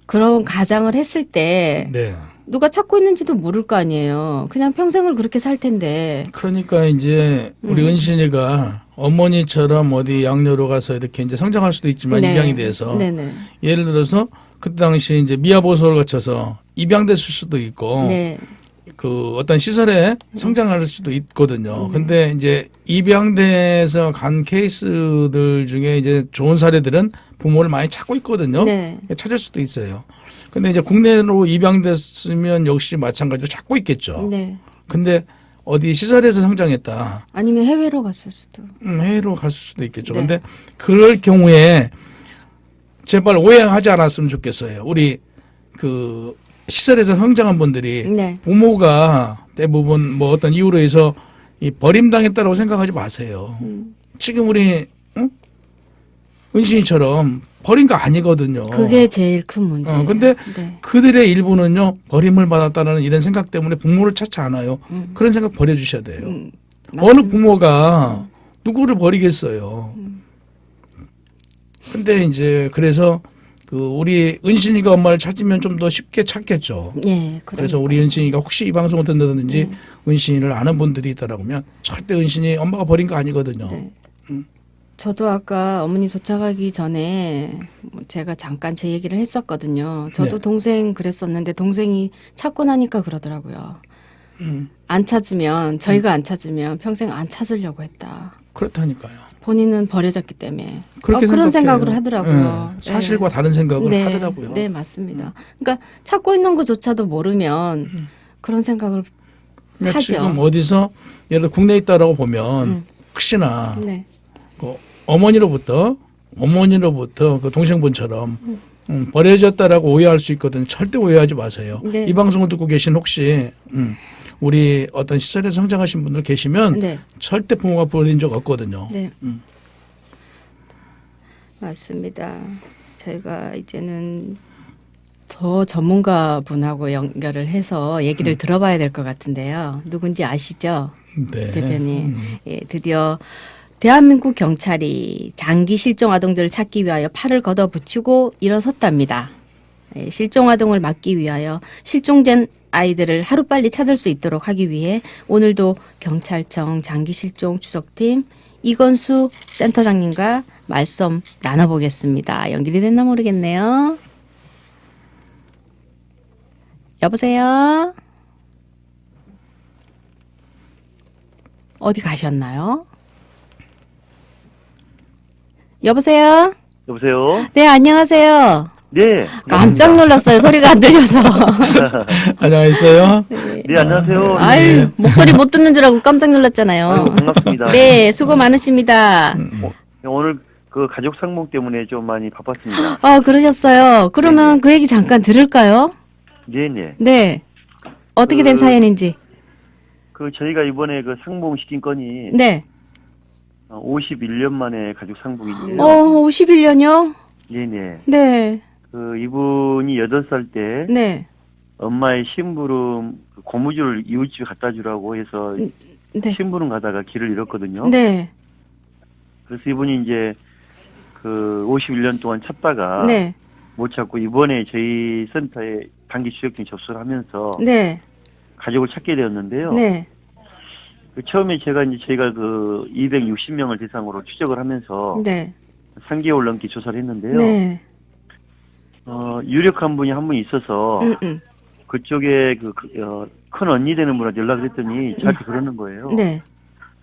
그런 가정을 했을 때, 네. 누가 찾고 있는지도 모를 거 아니에요. 그냥 평생을 그렇게 살 텐데. 그러니까 이제 우리 은신이가 어머니처럼 어디 양녀로 가서 이렇게 이제 성장할 수도 있지만 네. 입양이 돼서 네네. 예를 들어서 그때 당시 이제 미아보호소를 거쳐서 입양됐을 수도 있고 네. 그 어떤 시설에 성장할 수도 있거든요. 근데 이제 입양돼서 간 케이스들 중에 이제 좋은 사례들은 부모를 많이 찾고 있거든요. 네. 찾을 수도 있어요. 근데 이제 국내로 입양됐으면 역시 마찬가지로 찾고 있겠죠. 네. 근데 어디 시설에서 성장했다. 아니면 해외로 갔을 수도. 해외로 갔을 수도 있겠죠. 네. 근데 그럴 경우에 제발 오해하지 않았으면 좋겠어요. 우리 그 시설에서 성장한 분들이 네. 부모가 대부분 뭐 어떤 이유로 해서 이 버림당했다고 생각하지 마세요. 지금 우리 은신이처럼 버린 거 아니거든요. 그게 제일 큰 문제예요. 근데 네. 그들의 일부는요 버림을 받았다는 이런 생각 때문에 부모를 찾지 않아요. 그런 생각 버려주셔야 돼요. 어느 부모가 누구를 버리겠어요. 근데 이제 그래서 그 우리 은신이가 엄마를 찾으면 좀 더 쉽게 찾겠죠. 예. 그래서 우리 은신이가 혹시 이 방송을 듣는다든지 은신이를 아는 분들이 있다라면 절대 은신이 엄마가 버린 거 아니거든요. 네. 저도 아까 어머니 도착하기 전에 제가 잠깐 제 얘기를 했었거든요. 저도 네. 동생 그랬었는데 동생이 찾고 나니까 그러더라고요. 안 찾으면 저희가 안 찾으면 평생 안 찾으려고 했다. 그렇다니까요. 본인은 버려졌기 때문에 그렇게 그런 생각해요. 생각을 하더라고요. 네. 사실과 다른 생각을 네. 하더라고요. 네, 맞습니다. 그러니까 찾고 있는 것조차도 모르면 그런 생각을 그러니까 하죠. 지금 어디서 예를 들어 국내에 있다라고 보면 혹시나 네. 그 어머니로부터 그 동생분처럼 버려졌다라고 오해할 수 있거든요. 절대 오해하지 마세요. 네. 이 방송을 듣고 계신 혹시 우리 어떤 시설에 성장하신 분들 계시면 네. 절대 부모가 버린 적 없거든요. 네. 맞습니다. 저희가 이제는 더 전문가 분하고 연결을 해서 얘기를 들어봐야 될 것 같은데요. 누군지 아시죠? 네. 대표님. 예, 드디어 대한민국 경찰이 장기 실종 아동들을 찾기 위하여 팔을 걷어붙이고 일어섰답니다. 예, 실종 아동을 막기 위하여 실종된 아이들을 하루빨리 찾을 수 있도록 하기 위해 오늘도 경찰청 장기 실종 추적팀 이건수 센터장님과 말씀 나눠보겠습니다. 연결이 됐나 모르겠네요. 여보세요? 어디 가셨나요? 여보세요? 여보세요? 네, 안녕하세요. 네. 깜짝 놀랐어요. 소리가 안 들려서. 안녕하세요. 네, 안녕하세요. 아유, 목소리 못 듣는 줄 알고 깜짝 놀랐잖아요. 아유, 반갑습니다. 네, 수고 많으십니다. 오늘 그 가족 상봉 때문에 좀 많이 바빴습니다. 아, 그러셨어요. 그러면 네네. 그 얘기 잠깐 들을까요? 네네. 네. 어떻게 된 사연인지. 그 저희가 이번에 그 상봉 시킨 건이 네. 51년 만에 가족 상봉인데요. 51년요? 네네. 네. 그 이분이 8살 때 네. 엄마의 심부름 그 고무줄을 이웃집에 갖다 주라고 해서 네. 심부름 가다가 길을 잃었거든요. 네. 그래서 이분이 이제 그 51년 동안 찾다가 네. 못 찾고 이번에 저희 센터에 단기 추적팀 접수를 하면서 네. 가족을 찾게 되었는데요. 네. 그 처음에 저희가 그 260명을 대상으로 추적을 하면서 네. 3개월 넘게 조사를 했는데요. 네. 유력한 분이 한 분 있어서 그쪽에 큰 언니 되는 분한테 연락을 했더니 저한테 그러는 거예요. 네.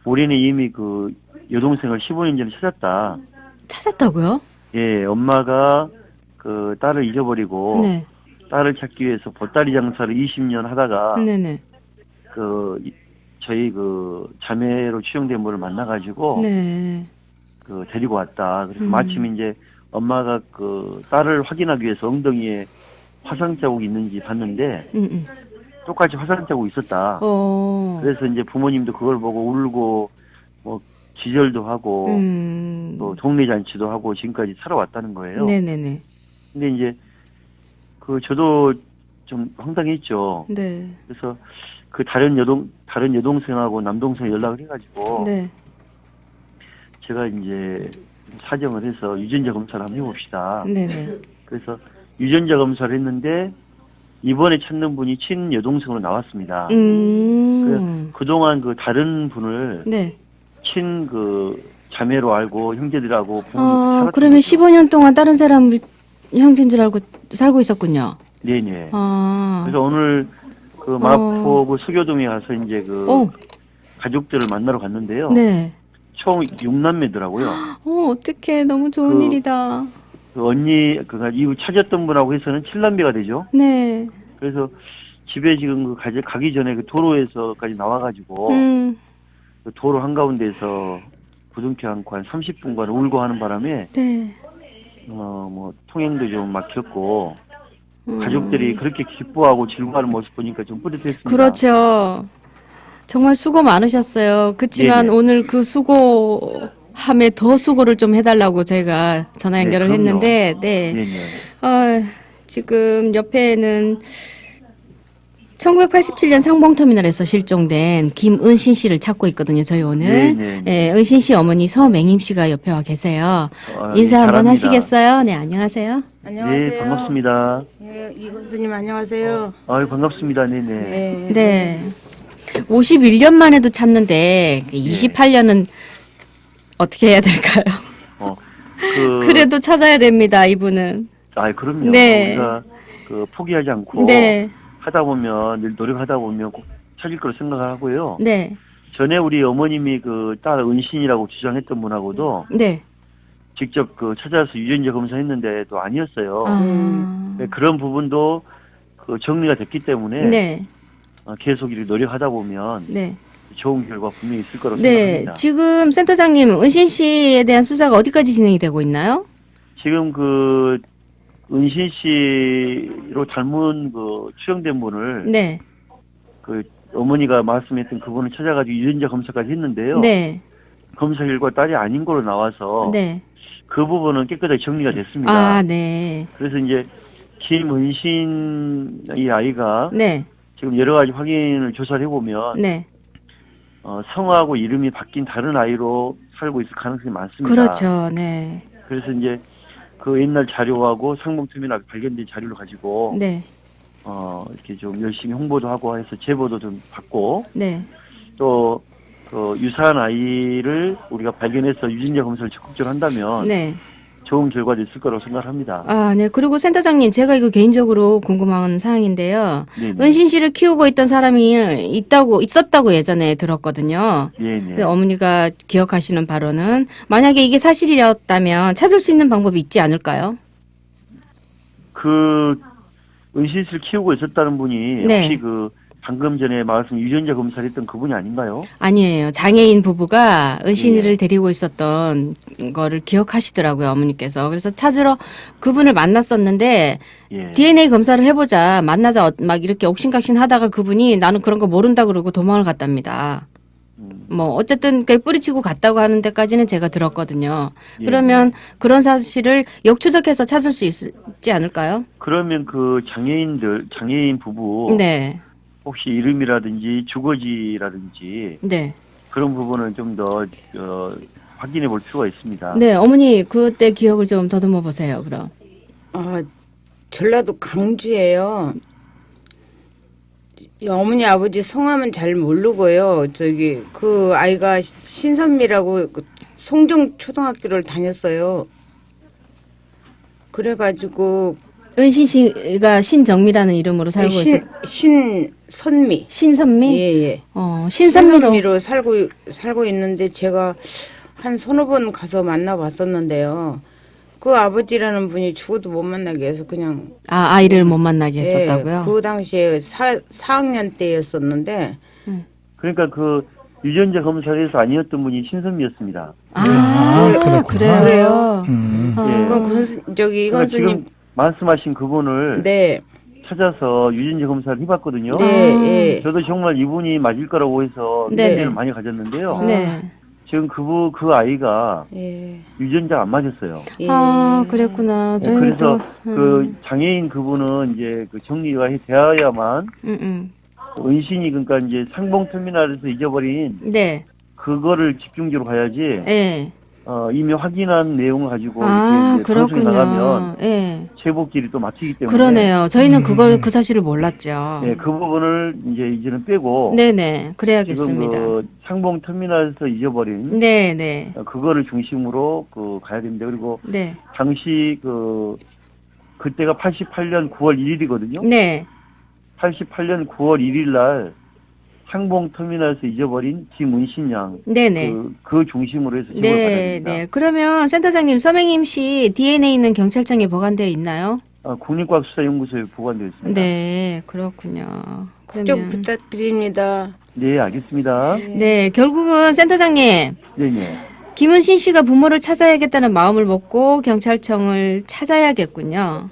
우리는 이미 그 여동생을 15년 전에 찾았다. 찾았다고요? 예, 엄마가 그 딸을 잊어버리고 네. 딸을 찾기 위해서 보따리 장사를 20년 하다가 네네. 그 저희 그 자매로 추정된 분을 만나가지고 네. 그 데리고 왔다. 그래서 마침 이제 엄마가 그 딸을 확인하기 위해서 엉덩이에 화상 자국이 있는지 봤는데 똑같이 화상 자국이 있었다. 그래서 이제 부모님도 그걸 보고 울고 뭐 기절도 하고 또 동네 잔치도 하고 지금까지 살아왔다는 거예요. 네네네. 근데 이제 그 저도 좀 황당했죠. 네. 그래서 그 다른 여동생하고 남동생 연락을 해가지고 네. 제가 이제 사정을 해서 유전자 검사를 한번 해봅시다. 네네. 그래서 유전자 검사를 했는데 이번에 찾는 분이 친여동생으로 나왔습니다. 그래서 그동안 그 다른 분을 네. 친 그 자매로 알고 형제들하고 부모님 그러면 15년 동안 다른 사람 형제인 줄 알고 살고 있었군요. 네네. 아. 그래서 오늘 그 마포구 수교동에 가서 이제 그 가족들을 만나러 갔는데요. 네. 총 6남매더라고요. 어떡해. 너무 좋은 일이다. 그 언니, 이후 찾았던 분하고 해서는 7남매가 되죠. 네. 그래서 집에 지금 가기 전에 그 도로에서까지 나와가지고, 그 도로 한가운데서 부둥켜 안고 한 30분간 울고 하는 바람에, 네. 뭐, 통행도 좀 막혔고, 가족들이 그렇게 기뻐하고 즐거워하는 모습 보니까 좀 뿌듯했습니다. 그렇죠. 정말 수고 많으셨어요. 그렇지만 네네. 오늘 그 수고함에 더 수고를 좀 해달라고 제가 전화 연결을 그럼요. 했는데, 네. 네네. 지금 옆에는 1987년 상봉터미널에서 실종된 김은신 씨를 찾고 있거든요. 저희 오늘. 네네. 네, 은신 씨 어머니 서맹임 씨가 옆에 와 계세요. 네, 인사 한번 잘합니다. 하시겠어요? 네, 안녕하세요. 안녕하세요. 네, 반갑습니다. 예, 이건수님 안녕하세요. 아유, 반갑습니다. 네네. 네. 네. 51년 만에도 찾는데 28년은 어떻게 해야 될까요? 그래도 찾아야 됩니다, 이분은. 그럼요. 네. 우리가 포기하지 않고 네. 하다 보면 늘 노력하다 보면 꼭 찾을 거로 생각을 하고요. 네. 전에 우리 어머님이 그 딸 은신이라고 주장했던 분하고도 네. 직접 찾아서 유전자 검사했는데도 아니었어요. 아. 네, 그런 부분도 정리가 됐기 때문에 네. 계속 이렇게 노력하다 보면 네. 좋은 결과 분명히 있을 거라고 네. 생각합니다. 지금 센터장님, 은신 씨에 대한 수사가 어디까지 진행이 되고 있나요? 지금 은신 씨로 닮은 추정된 분을 네. 어머니가 말씀했던 그분을 찾아가지고 유전자 검사까지 했는데요. 네. 검사 결과 딸이 아닌 걸로 나와서 네. 그 부분은 깨끗하게 정리가 됐습니다. 아, 네. 그래서 이제 김은신 이 아이가 네. 지금 여러 가지 확인을 조사를 해보면 네. 성하고 이름이 바뀐 다른 아이로 살고 있을 가능성이 많습니다. 그렇죠. 네. 그래서 이제 그 옛날 자료하고 상봉투미나 발견된 자료를 가지고 네. 이렇게 좀 열심히 홍보도 하고 해서 제보도 좀 받고 네. 또 그 유사한 아이를 우리가 발견해서 유전자 검사를 적극적으로 한다면 네. 좋은 결과도 있을 거라고 생각합니다. 아, 네. 그리고 센터장님, 제가 이거 개인적으로 궁금한 사항인데요. 네네. 은신 씨를 키우고 있던 사람이 있었다고 예전에 들었거든요. 네네. 근데 어머니가 기억하시는 바로는 만약에 이게 사실이었다면 찾을 수 있는 방법이 있지 않을까요? 그 은신씨를 키우고 있었다는 분이 네. 혹시 그 방금 전에 말씀 유전자 검사를 했던 그분이 아닌가요? 아니에요. 장애인 부부가 은신이를 예. 데리고 있었던 거를 기억하시더라고요, 어머니께서. 그래서 찾으러 그분을 만났었는데 예. DNA 검사를 해보자, 만나자 막 이렇게 옥신각신 하다가 그분이 나는 그런 거 모른다 그러고 도망을 갔답니다. 뭐 어쨌든 그 뿌리치고 갔다고 하는 데까지는 제가 들었거든요. 예. 그러면 그런 사실을 역추적해서 찾을 수 있지 않을까요? 그러면 그 장애인 부부 네, 혹시 이름이라든지 주거지라든지 네, 그런 부분은 좀 더 확인해 볼 필요가 있습니다. 네. 어머니 그때 기억을 좀 더듬어 보세요. 그럼. 전라도 강주예요. 이 어머니 아버지 성함은 잘 모르고요. 저기 그 아이가 신선미라고 그 송정 초등학교를 다녔어요. 그래가지고 은신 씨가 신정미라는 이름으로 살고 있어요. 신선미. 신선미? 예예. 신선미로. 신선미로 살고 있는데 제가 한 서너 번 가서 만나봤었는데요. 그 아버지라는 분이 죽어도 못 만나게 해서 그냥 아이를 못 만나게 했었다고요? 그 당시에 4학년 때였었는데 그러니까 그 유전자 검사에서 아니었던 분이 신선미였습니다. 그래요? 예. 저기 그러니까 이건수님 지금 말씀하신 그분을 네. 찾아서 유전자 검사를 해봤거든요. 네, 예. 저도 정말 이분이 맞을 거라고 해서 네네. 기대를 많이 가졌는데요. 네. 지금 그 아이가 예. 유전자가 안 맞았어요. 예. 그랬구나. 네, 저희는 그래서 또, 그 장애인 그분은 이제 그 정리가 되어야만 은신이 그러니까 이제 상봉터미널에서 잊어버린 네. 그거를 집중적으로 가야지. 네. 이미 확인한 내용을 가지고 아, 이렇게 이제 방송에 그렇군요. 나가면 예. 제보끼리 또 막히기 때문에. 그러네요. 저희는 그 사실을 몰랐죠. 네, 그 부분을 이제는 빼고. 네네. 그래야겠습니다. 지금 그 상봉 터미널에서 잊어버린. 네네. 그거를 중심으로 가야 됩니다. 그리고 네. 당시 그때가 88년 9월 1일이거든요. 네. 88년 9월 1일 날 상봉 터미널에서 잊어버린 김은신 양. 네네. 그 중심으로 해서 제보를 받아야 네, 됩니다. 네. 그러면 센터장님, 서맹임 씨 DNA는 경찰청에 보관되어 있나요? 국립과학수사연구소에 보관되어 있습니다. 네, 그렇군요. 좀 부탁드립니다. 네, 알겠습니다. 네, 결국은 센터장님, 네네. 김은신 씨가 부모를 찾아야겠다는 마음을 먹고 경찰청을 찾아야겠군요.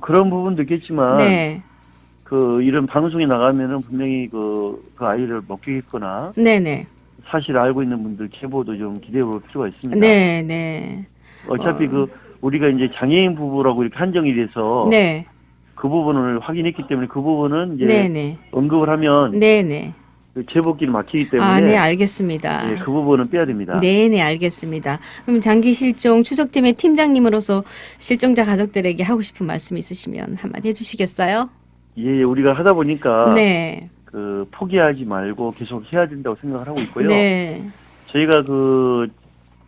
그런 부분도 있겠지만. 네, 이런 방송에 나가면은 분명히 그 아이를 먹히겠거나. 네네. 사실 알고 있는 분들 제보도 좀 기대해 볼 필요가 있습니다. 네, 네. 어차피 우리가 이제 장애인 부부라고 이렇게 한정이 돼서. 네, 그 부분을 확인했기 때문에 그 부분은 이제. 네네. 언급을 하면. 네네. 제보끼리 막히기 때문에. 네, 알겠습니다. 네, 그 부분은 빼야 됩니다. 네네, 알겠습니다. 그럼 장기 실종 추적팀의 팀장님으로서 실종자 가족들에게 하고 싶은 말씀 있으시면 한마디 해주시겠어요? 예, 우리가 하다 보니까. 네. 포기하지 말고 계속 해야 된다고 생각을 하고 있고요. 네. 저희가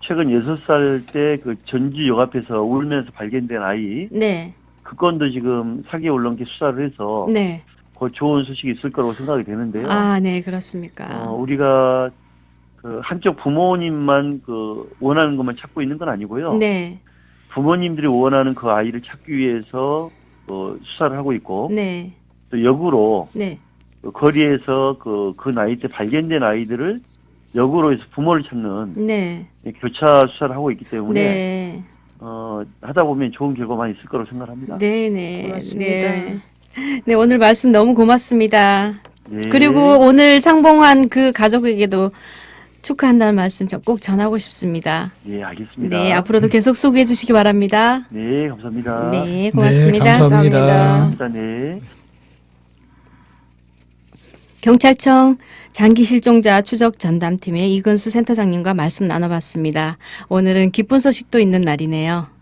최근 6살 때 전주 역 앞에서 울면서 발견된 아이. 네. 그 건도 지금 4개월 넘게 수사를 해서. 네. 곧 좋은 소식이 있을 거라고 생각이 되는데요. 네, 그렇습니까. 우리가 한쪽 부모님만 원하는 것만 찾고 있는 건 아니고요. 네. 부모님들이 원하는 그 아이를 찾기 위해서 수사를 하고 있고. 네. 또 역으로. 네. 거리에서 그 나이 때 발견된 아이들을 역으로 해서 부모를 찾는. 네. 교차 수사를 하고 있기 때문에. 네. 하다 보면 좋은 결과만 있을 거라고 생각합니다. 네네. 고맙습니다. 네, 오늘 말씀 너무 고맙습니다. 예. 그리고 오늘 상봉한 그 가족에게도 축하한다는 말씀 꼭 전하고 싶습니다. 예, 알겠습니다. 네, 앞으로도 계속 소개해 주시기 바랍니다. 네, 감사합니다. 네, 고맙습니다. 네, 감사합니다. 감사합니다. 네. 경찰청 장기 실종자 추적 전담팀의 이근수 센터장님과 말씀 나눠봤습니다. 오늘은 기쁜 소식도 있는 날이네요.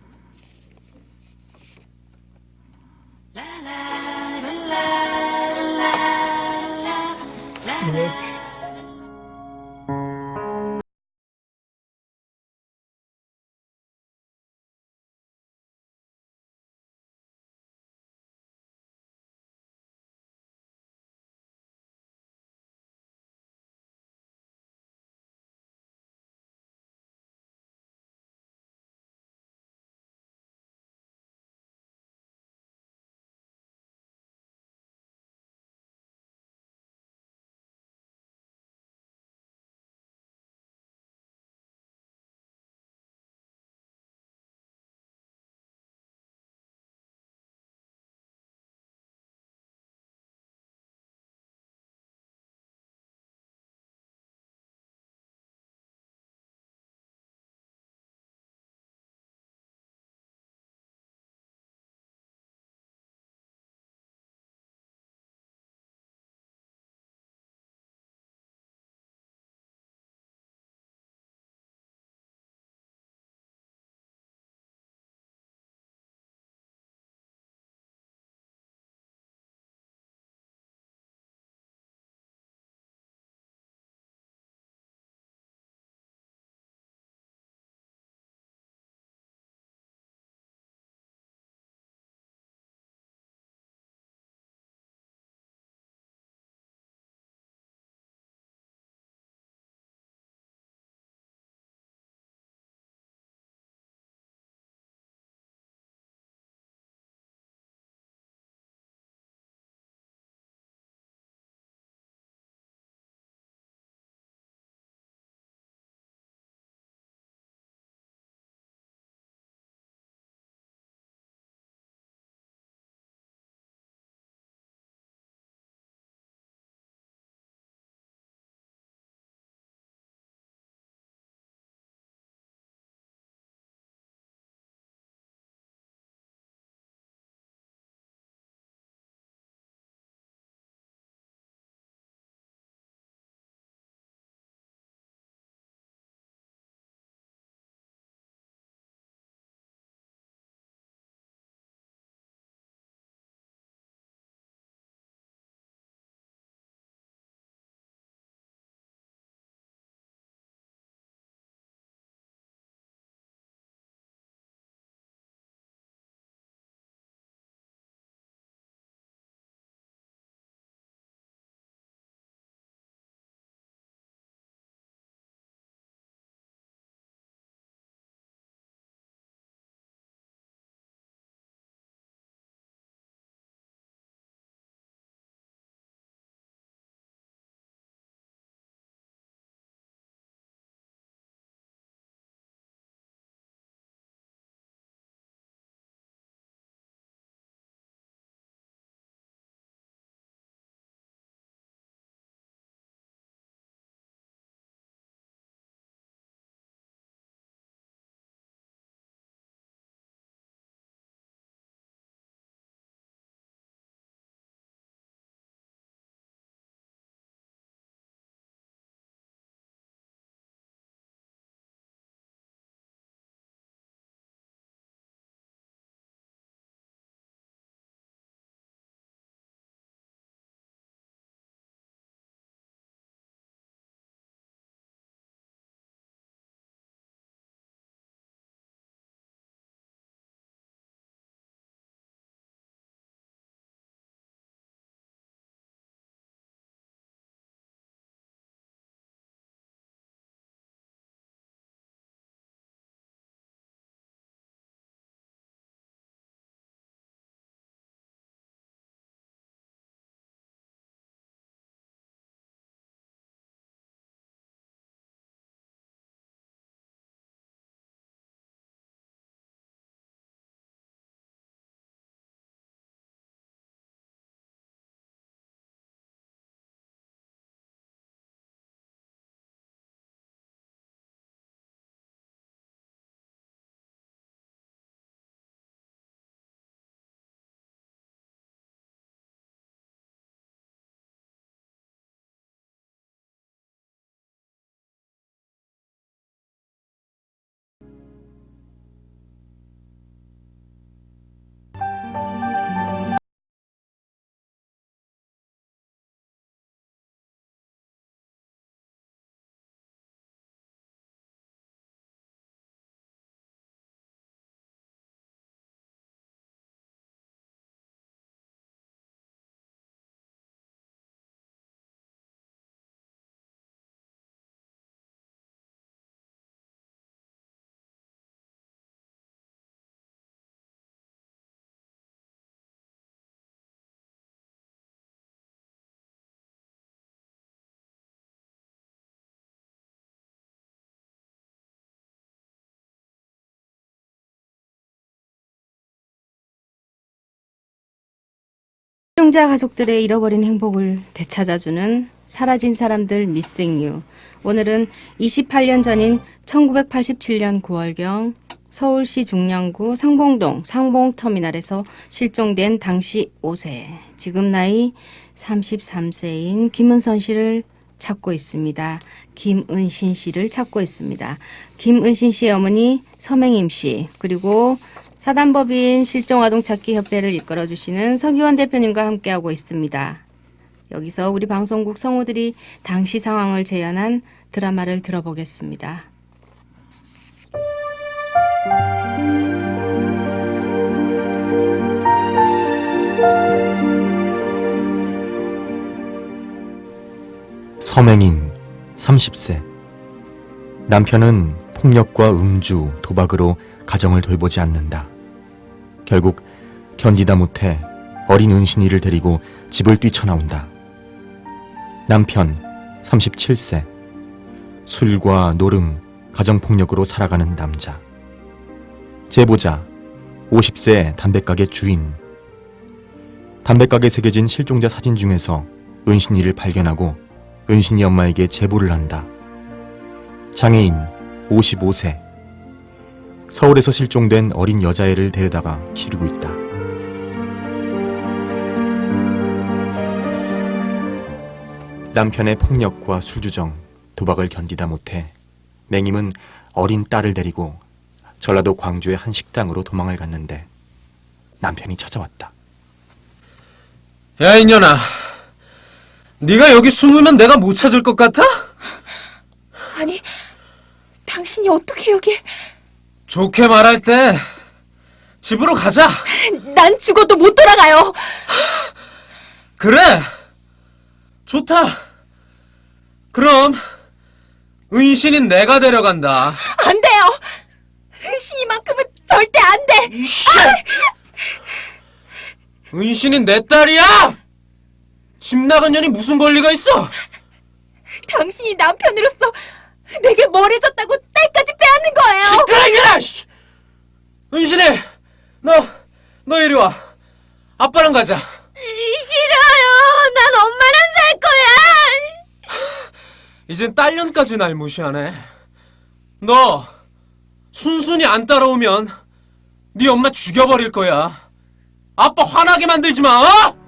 실종자 가족들의 잃어버린 행복을 되찾아주는 사라진 사람들 미싱유. 오늘은 28년 전인 1987년 9월경 서울시 중량구 상봉동 상봉터미널에서 실종된 당시 5세, 지금 나이 33세인 김은선 씨를 찾고 있습니다. 김은신 씨를 찾고 있습니다. 김은신 씨의 어머니 서맹임 씨, 그리고 사단법인 실종아동찾기협회를 이끌어주시는 서기원 대표님과 함께하고 있습니다. 여기서 우리 방송국 성우들이 당시 상황을 재현한 드라마를 들어보겠습니다. 서맹임 30세. 남편은 폭력과 음주, 도박으로 가정을 돌보지 않는다. 결국 견디다 못해 어린 은신이를 데리고 집을 뛰쳐나온다. 남편 37세. 술과 노름, 가정폭력으로 살아가는 남자. 제보자 50세 담배가게 주인. 담배가게 새겨진 실종자 사진 중에서 은신이를 발견하고 은신이 엄마에게 제보를 한다. 장애인 55세. 서울에서 실종된 어린 여자애를 데려다가 기르고 있다. 남편의 폭력과 술주정, 도박을 견디다 못해 맹임은 어린 딸을 데리고 전라도 광주의 한 식당으로 도망을 갔는데 남편이 찾아왔다. 야, 이년아. 네가 여기 숨으면 내가 못 찾을 것 같아? 아니, 당신이 어떻게 여길... 좋게 말할 때 집으로 가자. 난 죽어도 못 돌아가요. 그래. 좋다. 그럼 은신인 내가 데려간다. 안 돼요. 은신이만큼은 절대 안 돼. 은신인 내 딸이야. 집 나간 년이 무슨 권리가 있어? 당신이 남편으로서 내게 뭘 해줬다고 딸까지 빼앗는 거예요. 시끄러, 이년아! 은신이, 너 이리 와. 아빠랑 가자. 싫어요. 난 엄마랑 살 거야. 이젠 딸년까지 날 무시하네. 너 순순히 안 따라오면 네 엄마 죽여버릴 거야. 아빠 화나게 만들지 마, 어?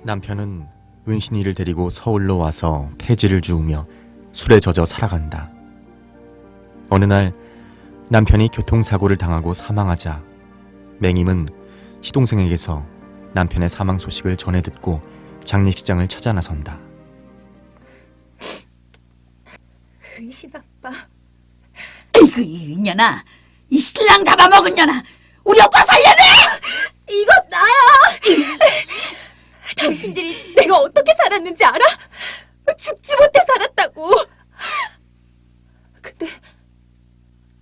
남편은 은신이를 데리고 서울로 와서 폐지를 주우며 술에 젖어 살아간다. 어느 날 남편이 교통사고를 당하고 사망하자 맹임은 시동생에게서 남편의 사망 소식을 전해 듣고 장례식장을 찾아 나선다. 은신 아빠. 에이구, 이년아. 이 신랑 잡아먹은 년아. 우리 오빠 살려내! 이거 나야. 당신들이 내가 어떻게 살았는지 알아? 죽지 못해 살았다고.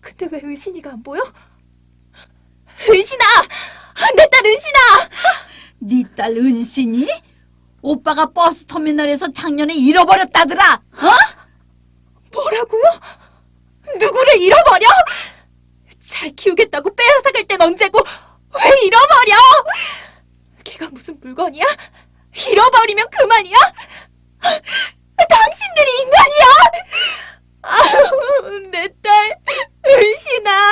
근데 왜 은신이가 안 보여? 은신아! 내 딸 은신아! 네 딸 은신이? 오빠가 버스터미널에서 작년에 잃어버렸다더라. 어? 뭐라고요? 누구를 잃어버려? 잘 키우겠다고 빼앗아갈 땐 언제고 왜 잃어버려? 걔가 무슨 물건이야? 잃어버리면 그만이야? 당신들이 인간이야? 아유, 내 딸 은신아.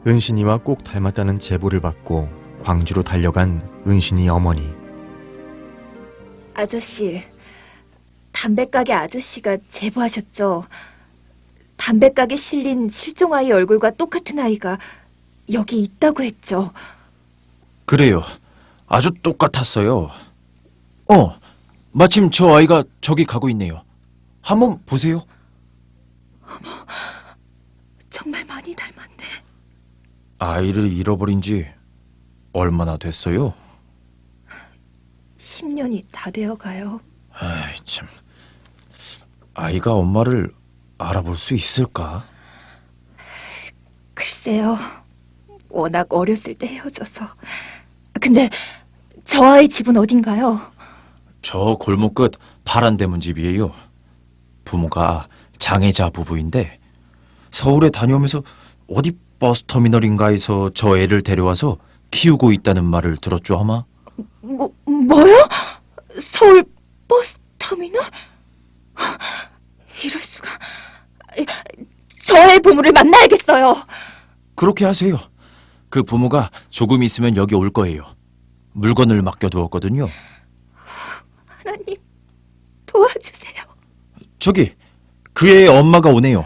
은신이와 꼭 닮았다는 제보를 받고 광주로 달려간 은신이 어머니. 아저씨, 담배가게 아저씨가 제보하셨죠? 담배가게 실린 실종아이 얼굴과 똑같은 아이가 여기 있다고 했죠? 그래요. 아주 똑같았어요. 마침 저 아이가 저기 가고 있네요. 한번 보세요. 정말 많이 닮았네. 아이를 잃어버린 지 얼마나 됐어요? 10년이 다 되어가요. 아이, 참. 아이가 엄마를 알아볼 수 있을까? 글쎄요. 워낙 어렸을 때 헤어져서. 근데 저 아이 집은 어딘가요? 저 골목 끝 파란 대문 집이에요. 부모가 장애자 부부인데 서울에 다녀오면서 어디 버스터미널인가에서 저 애를 데려와서 키우고 있다는 말을 들었죠 아마? 뭐요? 서울 버스터미널? 이럴 수가. 저의 부모를 만나야겠어요. 그렇게 하세요. 그 부모가 조금 있으면 여기 올 거예요. 물건을 맡겨두었거든요. 하나님, 도와주세요. 저기 그 애의 엄마가 오네요.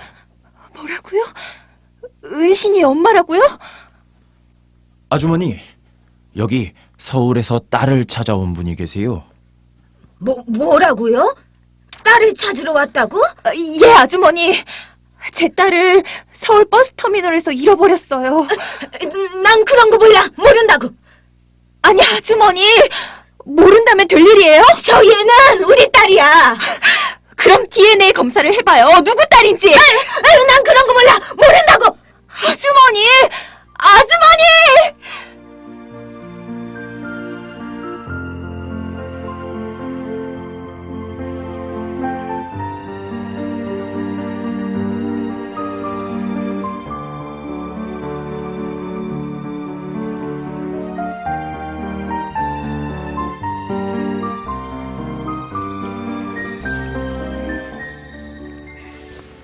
뭐라고요? 은신이 엄마라고요? 아주머니, 여기 서울에서 딸을 찾아온 분이 계세요. 뭐라고요? 딸을 찾으러 왔다고? 예, 아주머니. 제 딸을 서울 버스터미널에서 잃어버렸어요. 난 그런 거 몰라. 모른다고. 아니, 아주머니. 모른다면 될 일이에요? 저 얘는 우리 딸이야. 그럼 DNA 검사를 해봐요. 누구 딸인지. 아유, 난 그런 거 몰라. 모른다고. 아주머니! 아주머니!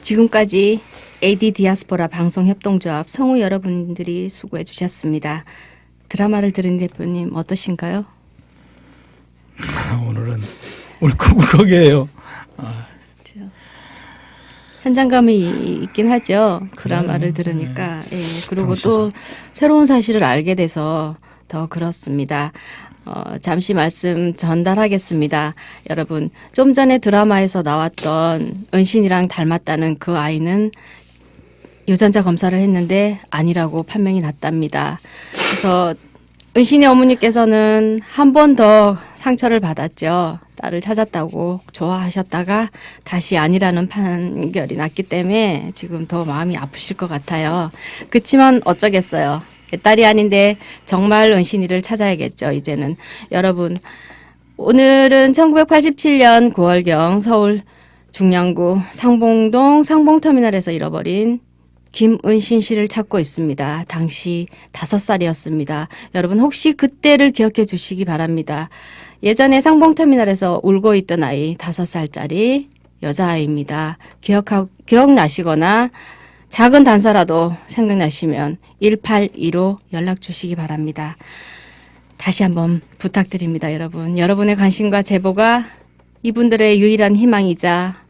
지금까지 AD 디아스포라 방송협동조합 성우 여러분들이 수고해 주셨습니다. 드라마를 들은 대표님 어떠신가요? 오늘은 울컥울컥해요. 현장감이 있긴 하죠. 드라마를 들으니까. 예, 그리고 또 새로운 사실을 알게 돼서 더 그렇습니다. 잠시 말씀 전달하겠습니다. 여러분, 좀 전에 드라마에서 나왔던 은신이랑 닮았다는 그 아이는 유전자 검사를 했는데 아니라고 판명이 났답니다. 그래서 은신이 어머니께서는 한 번 더 상처를 받았죠. 딸을 찾았다고 좋아하셨다가 다시 아니라는 판결이 났기 때문에 지금 더 마음이 아프실 것 같아요. 그치만 어쩌겠어요. 딸이 아닌데 정말 은신이를 찾아야겠죠. 이제는 여러분, 오늘은 1987년 9월경 서울 중량구 상봉동 상봉터미널에서 잃어버린 김은신 씨를 찾고 있습니다. 당시 5살이었습니다. 여러분 혹시 그때를 기억해 주시기 바랍니다. 예전에 상봉터미널에서 울고 있던 아이 5살짜리 여자아이입니다. 기억나시거나 작은 단서라도 생각나시면 1815 연락 주시기 바랍니다. 다시 한번 부탁드립니다, 여러분. 여러분의 관심과 제보가 이분들의 유일한 희망이자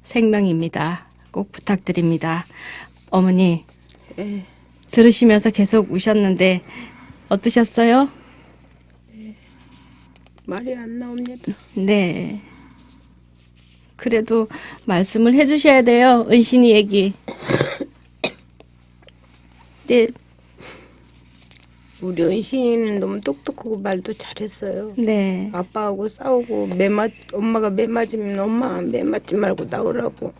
생명입니다. 꼭 부탁드립니다. 어머니, 들으시면서 계속 우셨는데 어떠셨어요? 말이 안 나옵니다. 네. 그래도 말씀을 해주셔야 돼요. 은신이 얘기. 네. 우리 은신이는 너무 똑똑하고 말도 잘했어요. 네. 아빠하고 싸우고 엄마가 매 맞으면 엄마 매 맞지 말고 나오라고.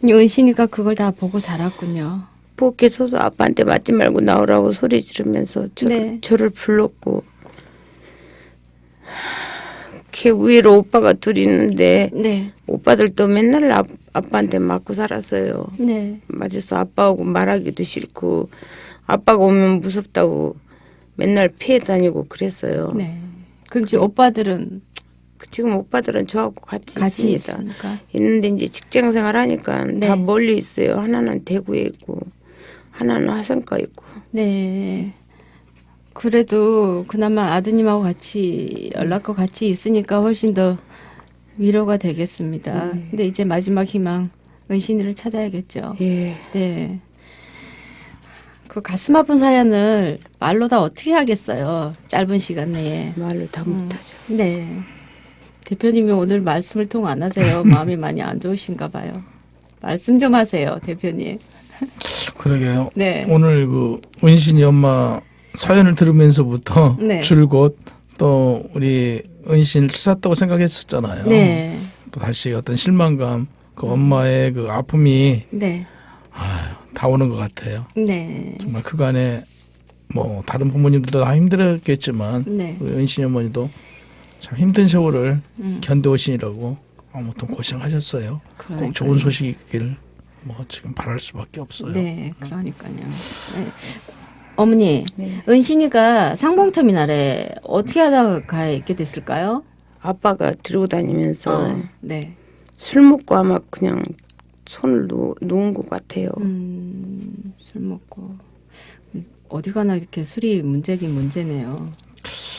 은신이가 그걸 다 보고 자랐군요. 부엌에 서서 아빠한테 맞지 말고 나오라고 소리 지르면서 저를 불렀고. 걔 위로 오빠가 둘 있는데 네. 오빠들도 맨날 아빠한테 맞고 살았어요. 네. 맞아서 아빠하고 말하기도 싫고 아빠가 오면 무섭다고 맨날 피해 다니고 그랬어요. 네. 그럼 이제 오빠들은 지금 오빠들은 저하고 같이 있습니다. 있습니까? 있는데 이제 직장 생활 하니까 네. 다 멀리 있어요. 하나는 대구에 있고 하나는 화성가 있고. 네. 그래도 그나마 아드님하고 같이 연락과 같이 있으니까 훨씬 더 위로가 되겠습니다. 근데 이제 마지막 희망 은신이를 찾아야겠죠. 예. 네. 그 가슴 아픈 사연을 말로 다 어떻게 하겠어요. 짧은 시간 내에. 말로 다 못하죠. 네. 대표님이 오늘 말씀을 통 안 하세요. 마음이 많이 안 좋으신가 봐요. 말씀 좀 하세요, 대표님. 그러게요. 네. 오늘 그 은신이 엄마 사연을 들으면서부터 네. 줄곧 또 우리 은신을 찾았다고 생각했었잖아요. 네. 또 다시 어떤 실망감, 그 엄마의 그 아픔이 네. 다 오는 것 같아요. 네. 정말 그간에 뭐 다른 부모님들도 다 힘들었겠지만 네. 우리 은신이 어머니도 참 힘든 세월을 견뎌오시느라고 아무튼 고생하셨어요. 꼭 좋은 소식이 있길 뭐 지금 바랄 수밖에 없어요. 네, 그러니까요. 네. 어머니, 네. 은신이가 상봉터미널에 어떻게 하다가 있게 됐을까요? 아빠가 들고 다니면서 네. 술 먹고 아마 그냥 손을 놓은 것 같아요. 술 먹고 어디 가나 이렇게 술이 문제긴 문제네요.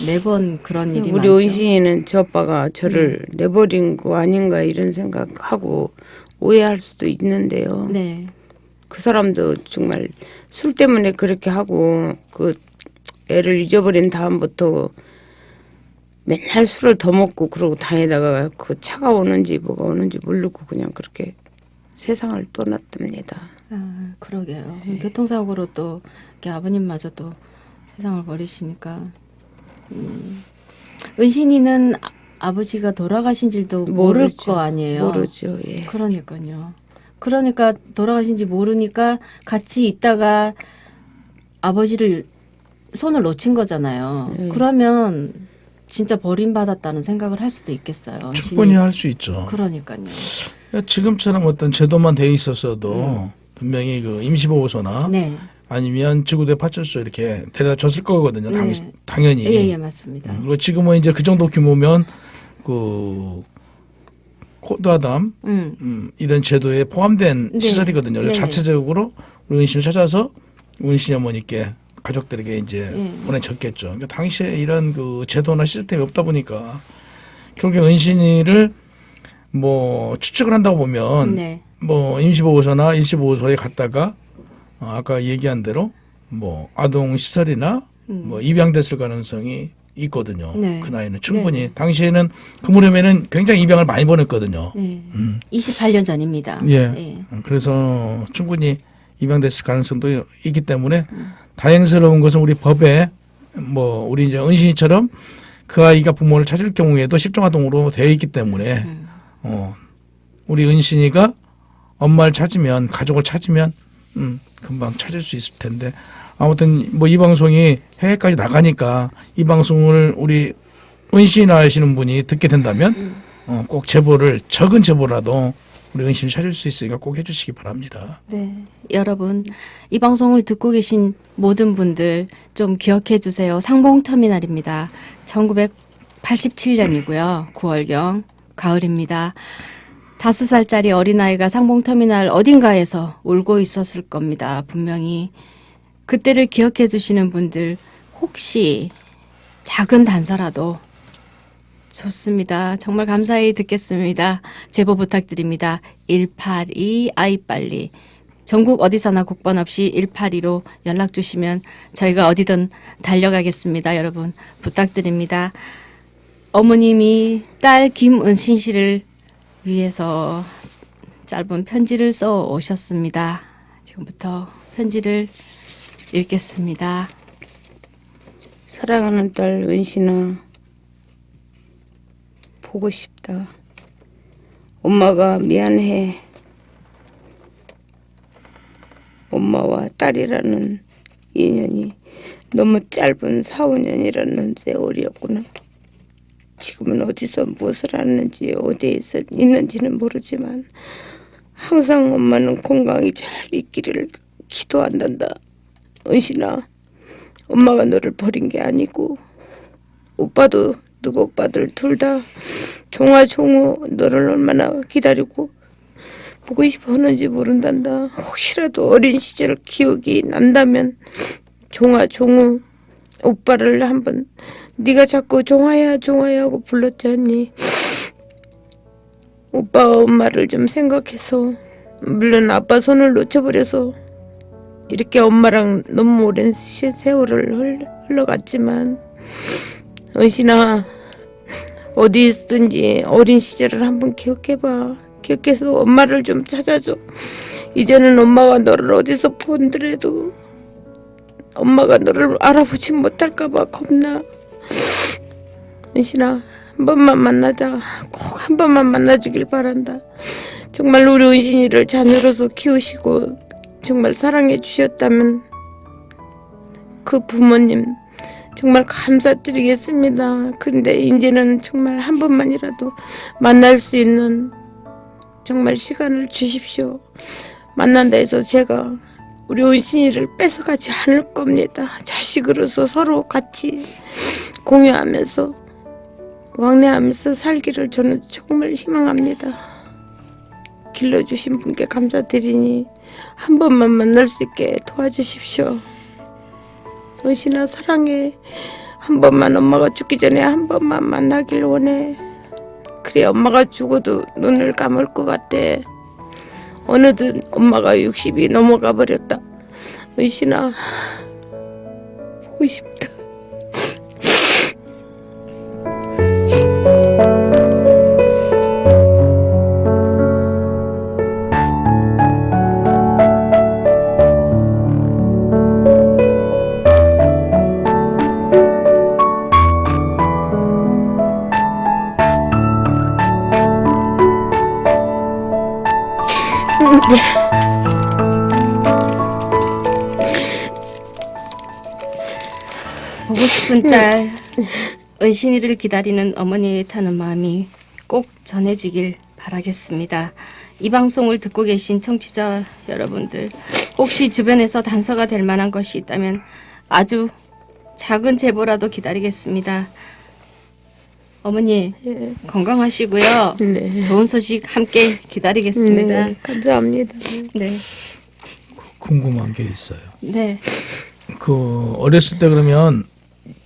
매번 그런 일이 우리 많죠. 은신이는 저 오빠가 저를 내버린 거 아닌가 이런 생각하고 오해할 수도 있는데요. 네. 그 사람도 정말 술 때문에 그렇게 하고 그 애를 잊어버린 다음부터 맨날 술을 더 먹고 그러고 다니다가 그 차가 오는지 뭐가 오는지 모르고 그냥 그렇게 세상을 떠났답니다. 아, 그러게요. 교통사고로 또 이렇게 아버님마저 또 세상을 버리시니까. 은신이는 아버지가 돌아가신 줄도 모를 모르죠. 거 아니에요. 모르죠. 예. 그러니까요. 그러니까 돌아가신지 모르니까 같이 있다가 아버지를 손을 놓친 거잖아요. 네. 그러면 진짜 버림받았다는 생각을 할 수도 있겠어요. 충분히 할 수 있죠. 그러니까요. 지금처럼 어떤 제도만 돼 있었어도 분명히 그 임시보호소나 네. 아니면 지구대 파출소 이렇게 데려다 줬을 거거든요. 네. 당연히. 예, 맞습니다. 그리고 지금은 이제 그 정도 규모면 그 코드아담 이런 제도에 포함된 네. 시설이거든요. 그래서 네. 자체적으로 우리 은신을 찾아서 은신 어머니께 가족들에게 이제 보내줬겠죠. 그러니까 당시에 이런 그 제도나 시스템이 없다 보니까 결국 은신이를 뭐 추측을 한다고 보면 네. 뭐 임시보호소나 일시보호소에 갔다가 아까 얘기한 대로 뭐 아동 시설이나 뭐 입양됐을 가능성이 있거든요. 네. 그 나이는 충분히 당시에는 그 무렵에는 굉장히 입양을 많이 보냈거든요. 네. 28년 전입니다. 예. 그래서 충분히 입양됐을 가능성도 있기 때문에 다행스러운 것은 우리 법에 뭐 우리 이제 은신이처럼 그 아이가 부모를 찾을 경우에도 실종아동으로 되어 있기 때문에 우리 은신이가 엄마를 찾으면 가족을 찾으면 금방 찾을 수 있을 텐데 아무튼 뭐 이 방송이 해외까지 나가니까 이 방송을 우리 은신이 하시는 분이 듣게 된다면 꼭 제보를 적은 제보라도 우리 은신을 찾을 수 있으니까 꼭 해주시기 바랍니다. 네. 여러분, 이 방송을 듣고 계신 모든 분들 좀 기억해 주세요. 상봉터미널입니다. 1987년이고요. 9월경 가을입니다. 5살짜리 어린아이가 상봉터미널 어딘가에서 울고 있었을 겁니다. 분명히. 그때를 기억해 주시는 분들 혹시 작은 단서라도 좋습니다. 정말 감사히 듣겠습니다. 제보 부탁드립니다. 182 아이빨리. 전국 어디서나 국번 없이 182로 연락 주시면 저희가 어디든 달려가겠습니다. 여러분 부탁드립니다. 어머님이 딸 김은신 씨를 위해서 짧은 편지를 써 오셨습니다. 지금부터 편지를 읽겠습니다. 사랑하는 딸 은신아, 보고 싶다. 엄마가 미안해. 엄마와 딸이라는 인연이 너무 짧은 4, 5년이라는 세월이었구나. 지금은 어디서 무엇을 하는지 어디에 있는지는 모르지만 항상 엄마는 건강히 잘 있기를 기도한단다. 은신아, 엄마가 너를 버린 게 아니고 오빠도 누구 오빠들 둘 다 종아 종우 너를 얼마나 기다리고 보고 싶어 하는지 모른단다. 혹시라도 어린 시절 기억이 난다면 종아 종우 오빠를 한번 네가 자꾸 종아야 종아야 하고 불렀지 않니? 오빠와 엄마를 좀 생각해서 물론 아빠 손을 놓쳐버려서 이렇게 엄마랑 너무 오랜 세월을 흘러갔지만 은신아 어디 있든지 어린 시절을 한번 기억해봐. 기억해서 엄마를 좀 찾아줘. 이제는 엄마가 너를 어디서 본더라도 엄마가 너를 알아보지 못할까봐 겁나. 은신아 한 번만 만나자. 꼭 한 번만 만나주길 바란다. 정말 우리 은신이를 자녀로서 키우시고 정말 사랑해 주셨다면 그 부모님 정말 감사드리겠습니다. 그런데 이제는 정말 한 번만이라도 만날 수 있는 정말 시간을 주십시오. 만난다 해서 제가 우리 은신이를 뺏어가지 않을 겁니다. 자식으로서 서로 같이 공유하면서 왕래하면서 살기를 저는 정말 희망합니다. 길러주신 분께 감사드리니 한 번만 만날 수 있게 도와주십시오. 은신아 사랑해. 한 번만 엄마가 죽기 전에 한 번만 만나길 원해. 그래 엄마가 죽어도 눈을 감을 것 같대. 어느덧 엄마가 60이 넘어가 버렸다. 은신아 보고 싶다. 보고 싶은 딸 은신이를 기다리는 어머니의 타는 마음이 꼭 전해지길 바라겠습니다. 이 방송을 듣고 계신 청취자 여러분들, 혹시 주변에서 단서가 될 만한 것이 있다면 아주 작은 제보라도 기다리겠습니다. 어머니 건강하시고요. 네. 좋은 소식 함께 기다리겠습니다. 네, 감사합니다. 네. 궁금한 게 있어요. 네. 그 어렸을 때 그러면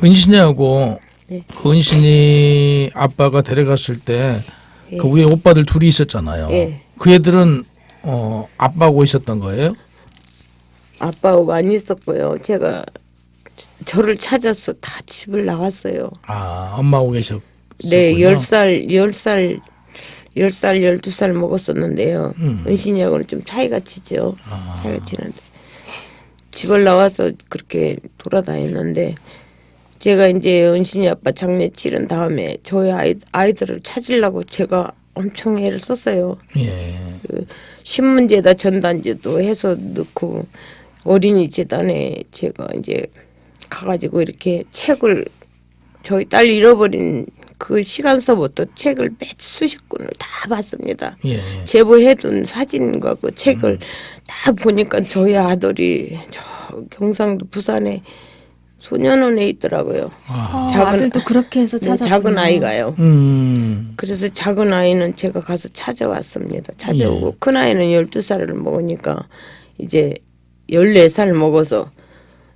은신이하고 네. 그 은신이 아빠가 데려갔을 때 그 위에 오빠들 둘이 있었잖아요. 예. 그 애들은 아빠하고 있었던 거예요? 아빠하고 안 있었고요. 제가 저를 찾아서 다 집을 나왔어요. 아, 엄마하고 계셨군요. 네, 10살, 12살 먹었었는데요. 은신이하고는 좀 차이가 치죠. 차이가 치는데. 집을 나와서 그렇게 돌아다녔는데, 제가 이제 은신이 아빠 장례 치른 다음에 저희 아이들을 찾으려고 제가 엄청 애를 썼어요. 예. 그 신문지에다 전단지도 해서 넣고, 어린이 재단에 제가 이제 가가지고 이렇게 책을, 저희 딸 잃어버린 그 시간서부터 책을 몇 수십 권을 다 봤습니다. 예. 제보해둔 사진과 그 책을 다 보니까 저희 아들이 저 경상도 부산에 소년원에 있더라고요. 아들도 그렇게 해서 네, 찾았군요. 작은 아이가요. 음. 그래서 작은 아이는 제가 가서 찾아왔습니다. 찾아오고 예. 큰 아이는 12살을 먹으니까 이제 14살 먹어서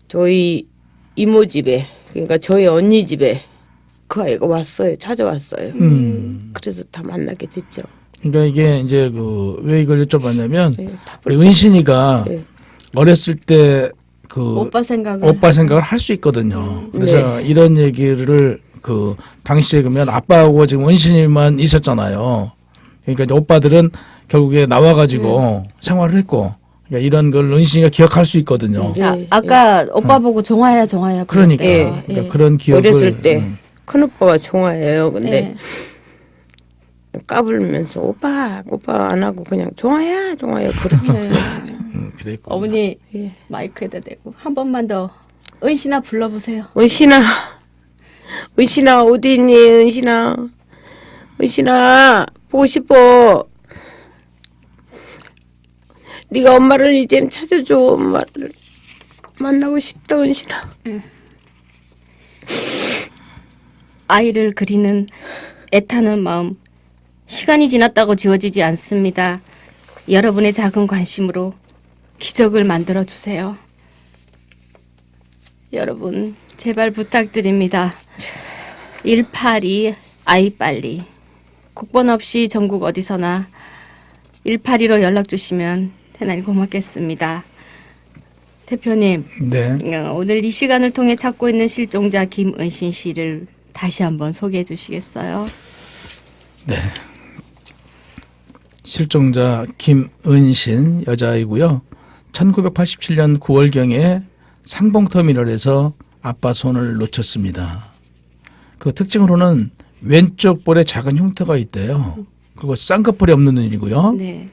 저희 이모 집에, 그러니까 저희 언니 집에 그 아이가 왔어요. 찾아왔어요. 그래서 다 만나게 됐죠. 그러니까 이게 이제 왜 이걸 여쭤봤냐면 네, 다 우리 은신이가 네. 어렸을 때 그 오빠 생각을 할 수 있거든요. 그래서 이런 얘기를 그 당시에 그러면 아빠하고 지금 은신이만 있었잖아요. 그러니까 이제 오빠들은 결국에 나와가지고 생활을 했고, 그러니까 이런 걸 은신이가 기억할 수 있거든요. 네. 아까 오빠 보고 종아야 그러니까, 그랬대요. 그러니까 그런 기억을 어렸을 때 큰오빠가 종아예요. 근데 네. 까불면서 오빠 안 하고 그냥 종아야 그렇게. 네. 그랬고. 어머니 예. 마이크에다 대고 한 번만 더 은신아 불러보세요. 은신아 어디 있니? 은신아 보고 싶어. 네가 엄마를 이제는 찾아줘. 엄마를 만나고 싶다. 은신아. 아이를 그리는 애타는 마음, 시간이 지났다고 지워지지 않습니다. 여러분의 작은 관심으로 기적을 만들어 주세요. 여러분 제발 부탁드립니다. 182 아이빨리, 국번 없이 전국 어디서나 182로 연락 주시면 대단히 고맙겠습니다. 대표님, 네. 오늘 이 시간을 통해 찾고 있는 실종자 김은신 씨를 다시 한번 소개해 주시겠어요? 네. 실종자 김은신 여자이고요. 1987년 9월경에 상봉터미널에서 아빠 손을 놓쳤습니다. 그 특징으로는 왼쪽 볼에 작은 흉터가 있대요. 그리고 쌍꺼풀이 없는 눈이고요. 네.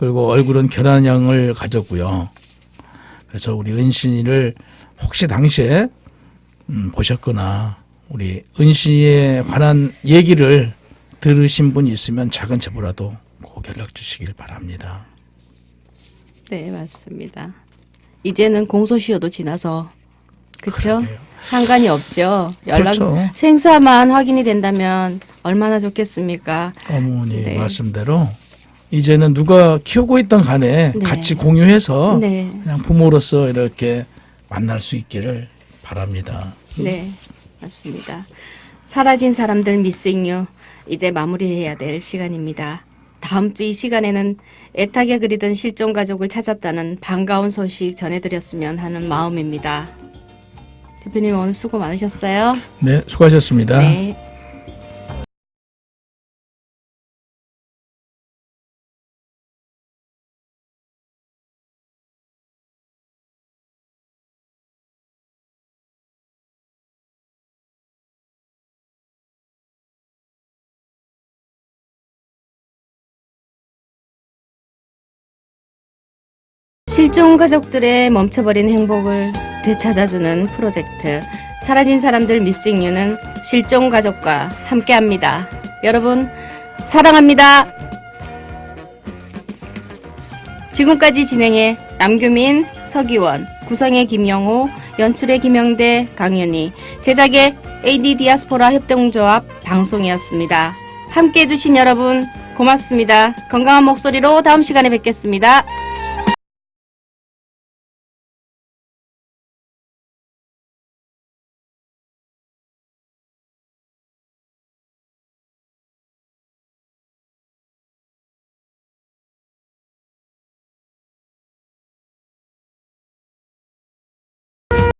그리고 얼굴은 결혼형을 가졌고요. 그래서 우리 은신이를 혹시 당시에 보셨거나 우리 은신이에 관한 얘기를 들으신 분이 있으면 작은 제보라도 꼭 연락 주시길 바랍니다. 네, 맞습니다. 이제는 공소시효도 지나서 그렇죠? 그러게요. 상관이 없죠. 연락 그렇죠. 생사만 확인이 된다면 얼마나 좋겠습니까? 어머니 네. 말씀대로 이제는 누가 키우고 있던 간에 네. 같이 공유해서 네. 그냥 부모로서 이렇게 만날 수 있기를 바랍니다. 네, 맞습니다. 사라진 사람들 미싱 유 이제 마무리해야 될 시간입니다. 다음 주 이 시간에는 애타게 그리던 실종 가족을 찾았다는 반가운 소식 전해드렸으면 하는 마음입니다. 대표님 오늘 수고 많으셨어요. 네, 수고하셨습니다. 네. 실종 가족들의 멈춰버린 행복을 되찾아주는 프로젝트 사라진 사람들 미싱 유는 실종 가족과 함께합니다. 여러분 사랑합니다. 지금까지 진행해 남규민, 서기원, 구성의 김영호, 연출의 김영대, 강윤희, 제작의 AD 디아스포라 협동조합 방송이었습니다. 함께해 주신 여러분 고맙습니다. 건강한 목소리로 다음 시간에 뵙겠습니다.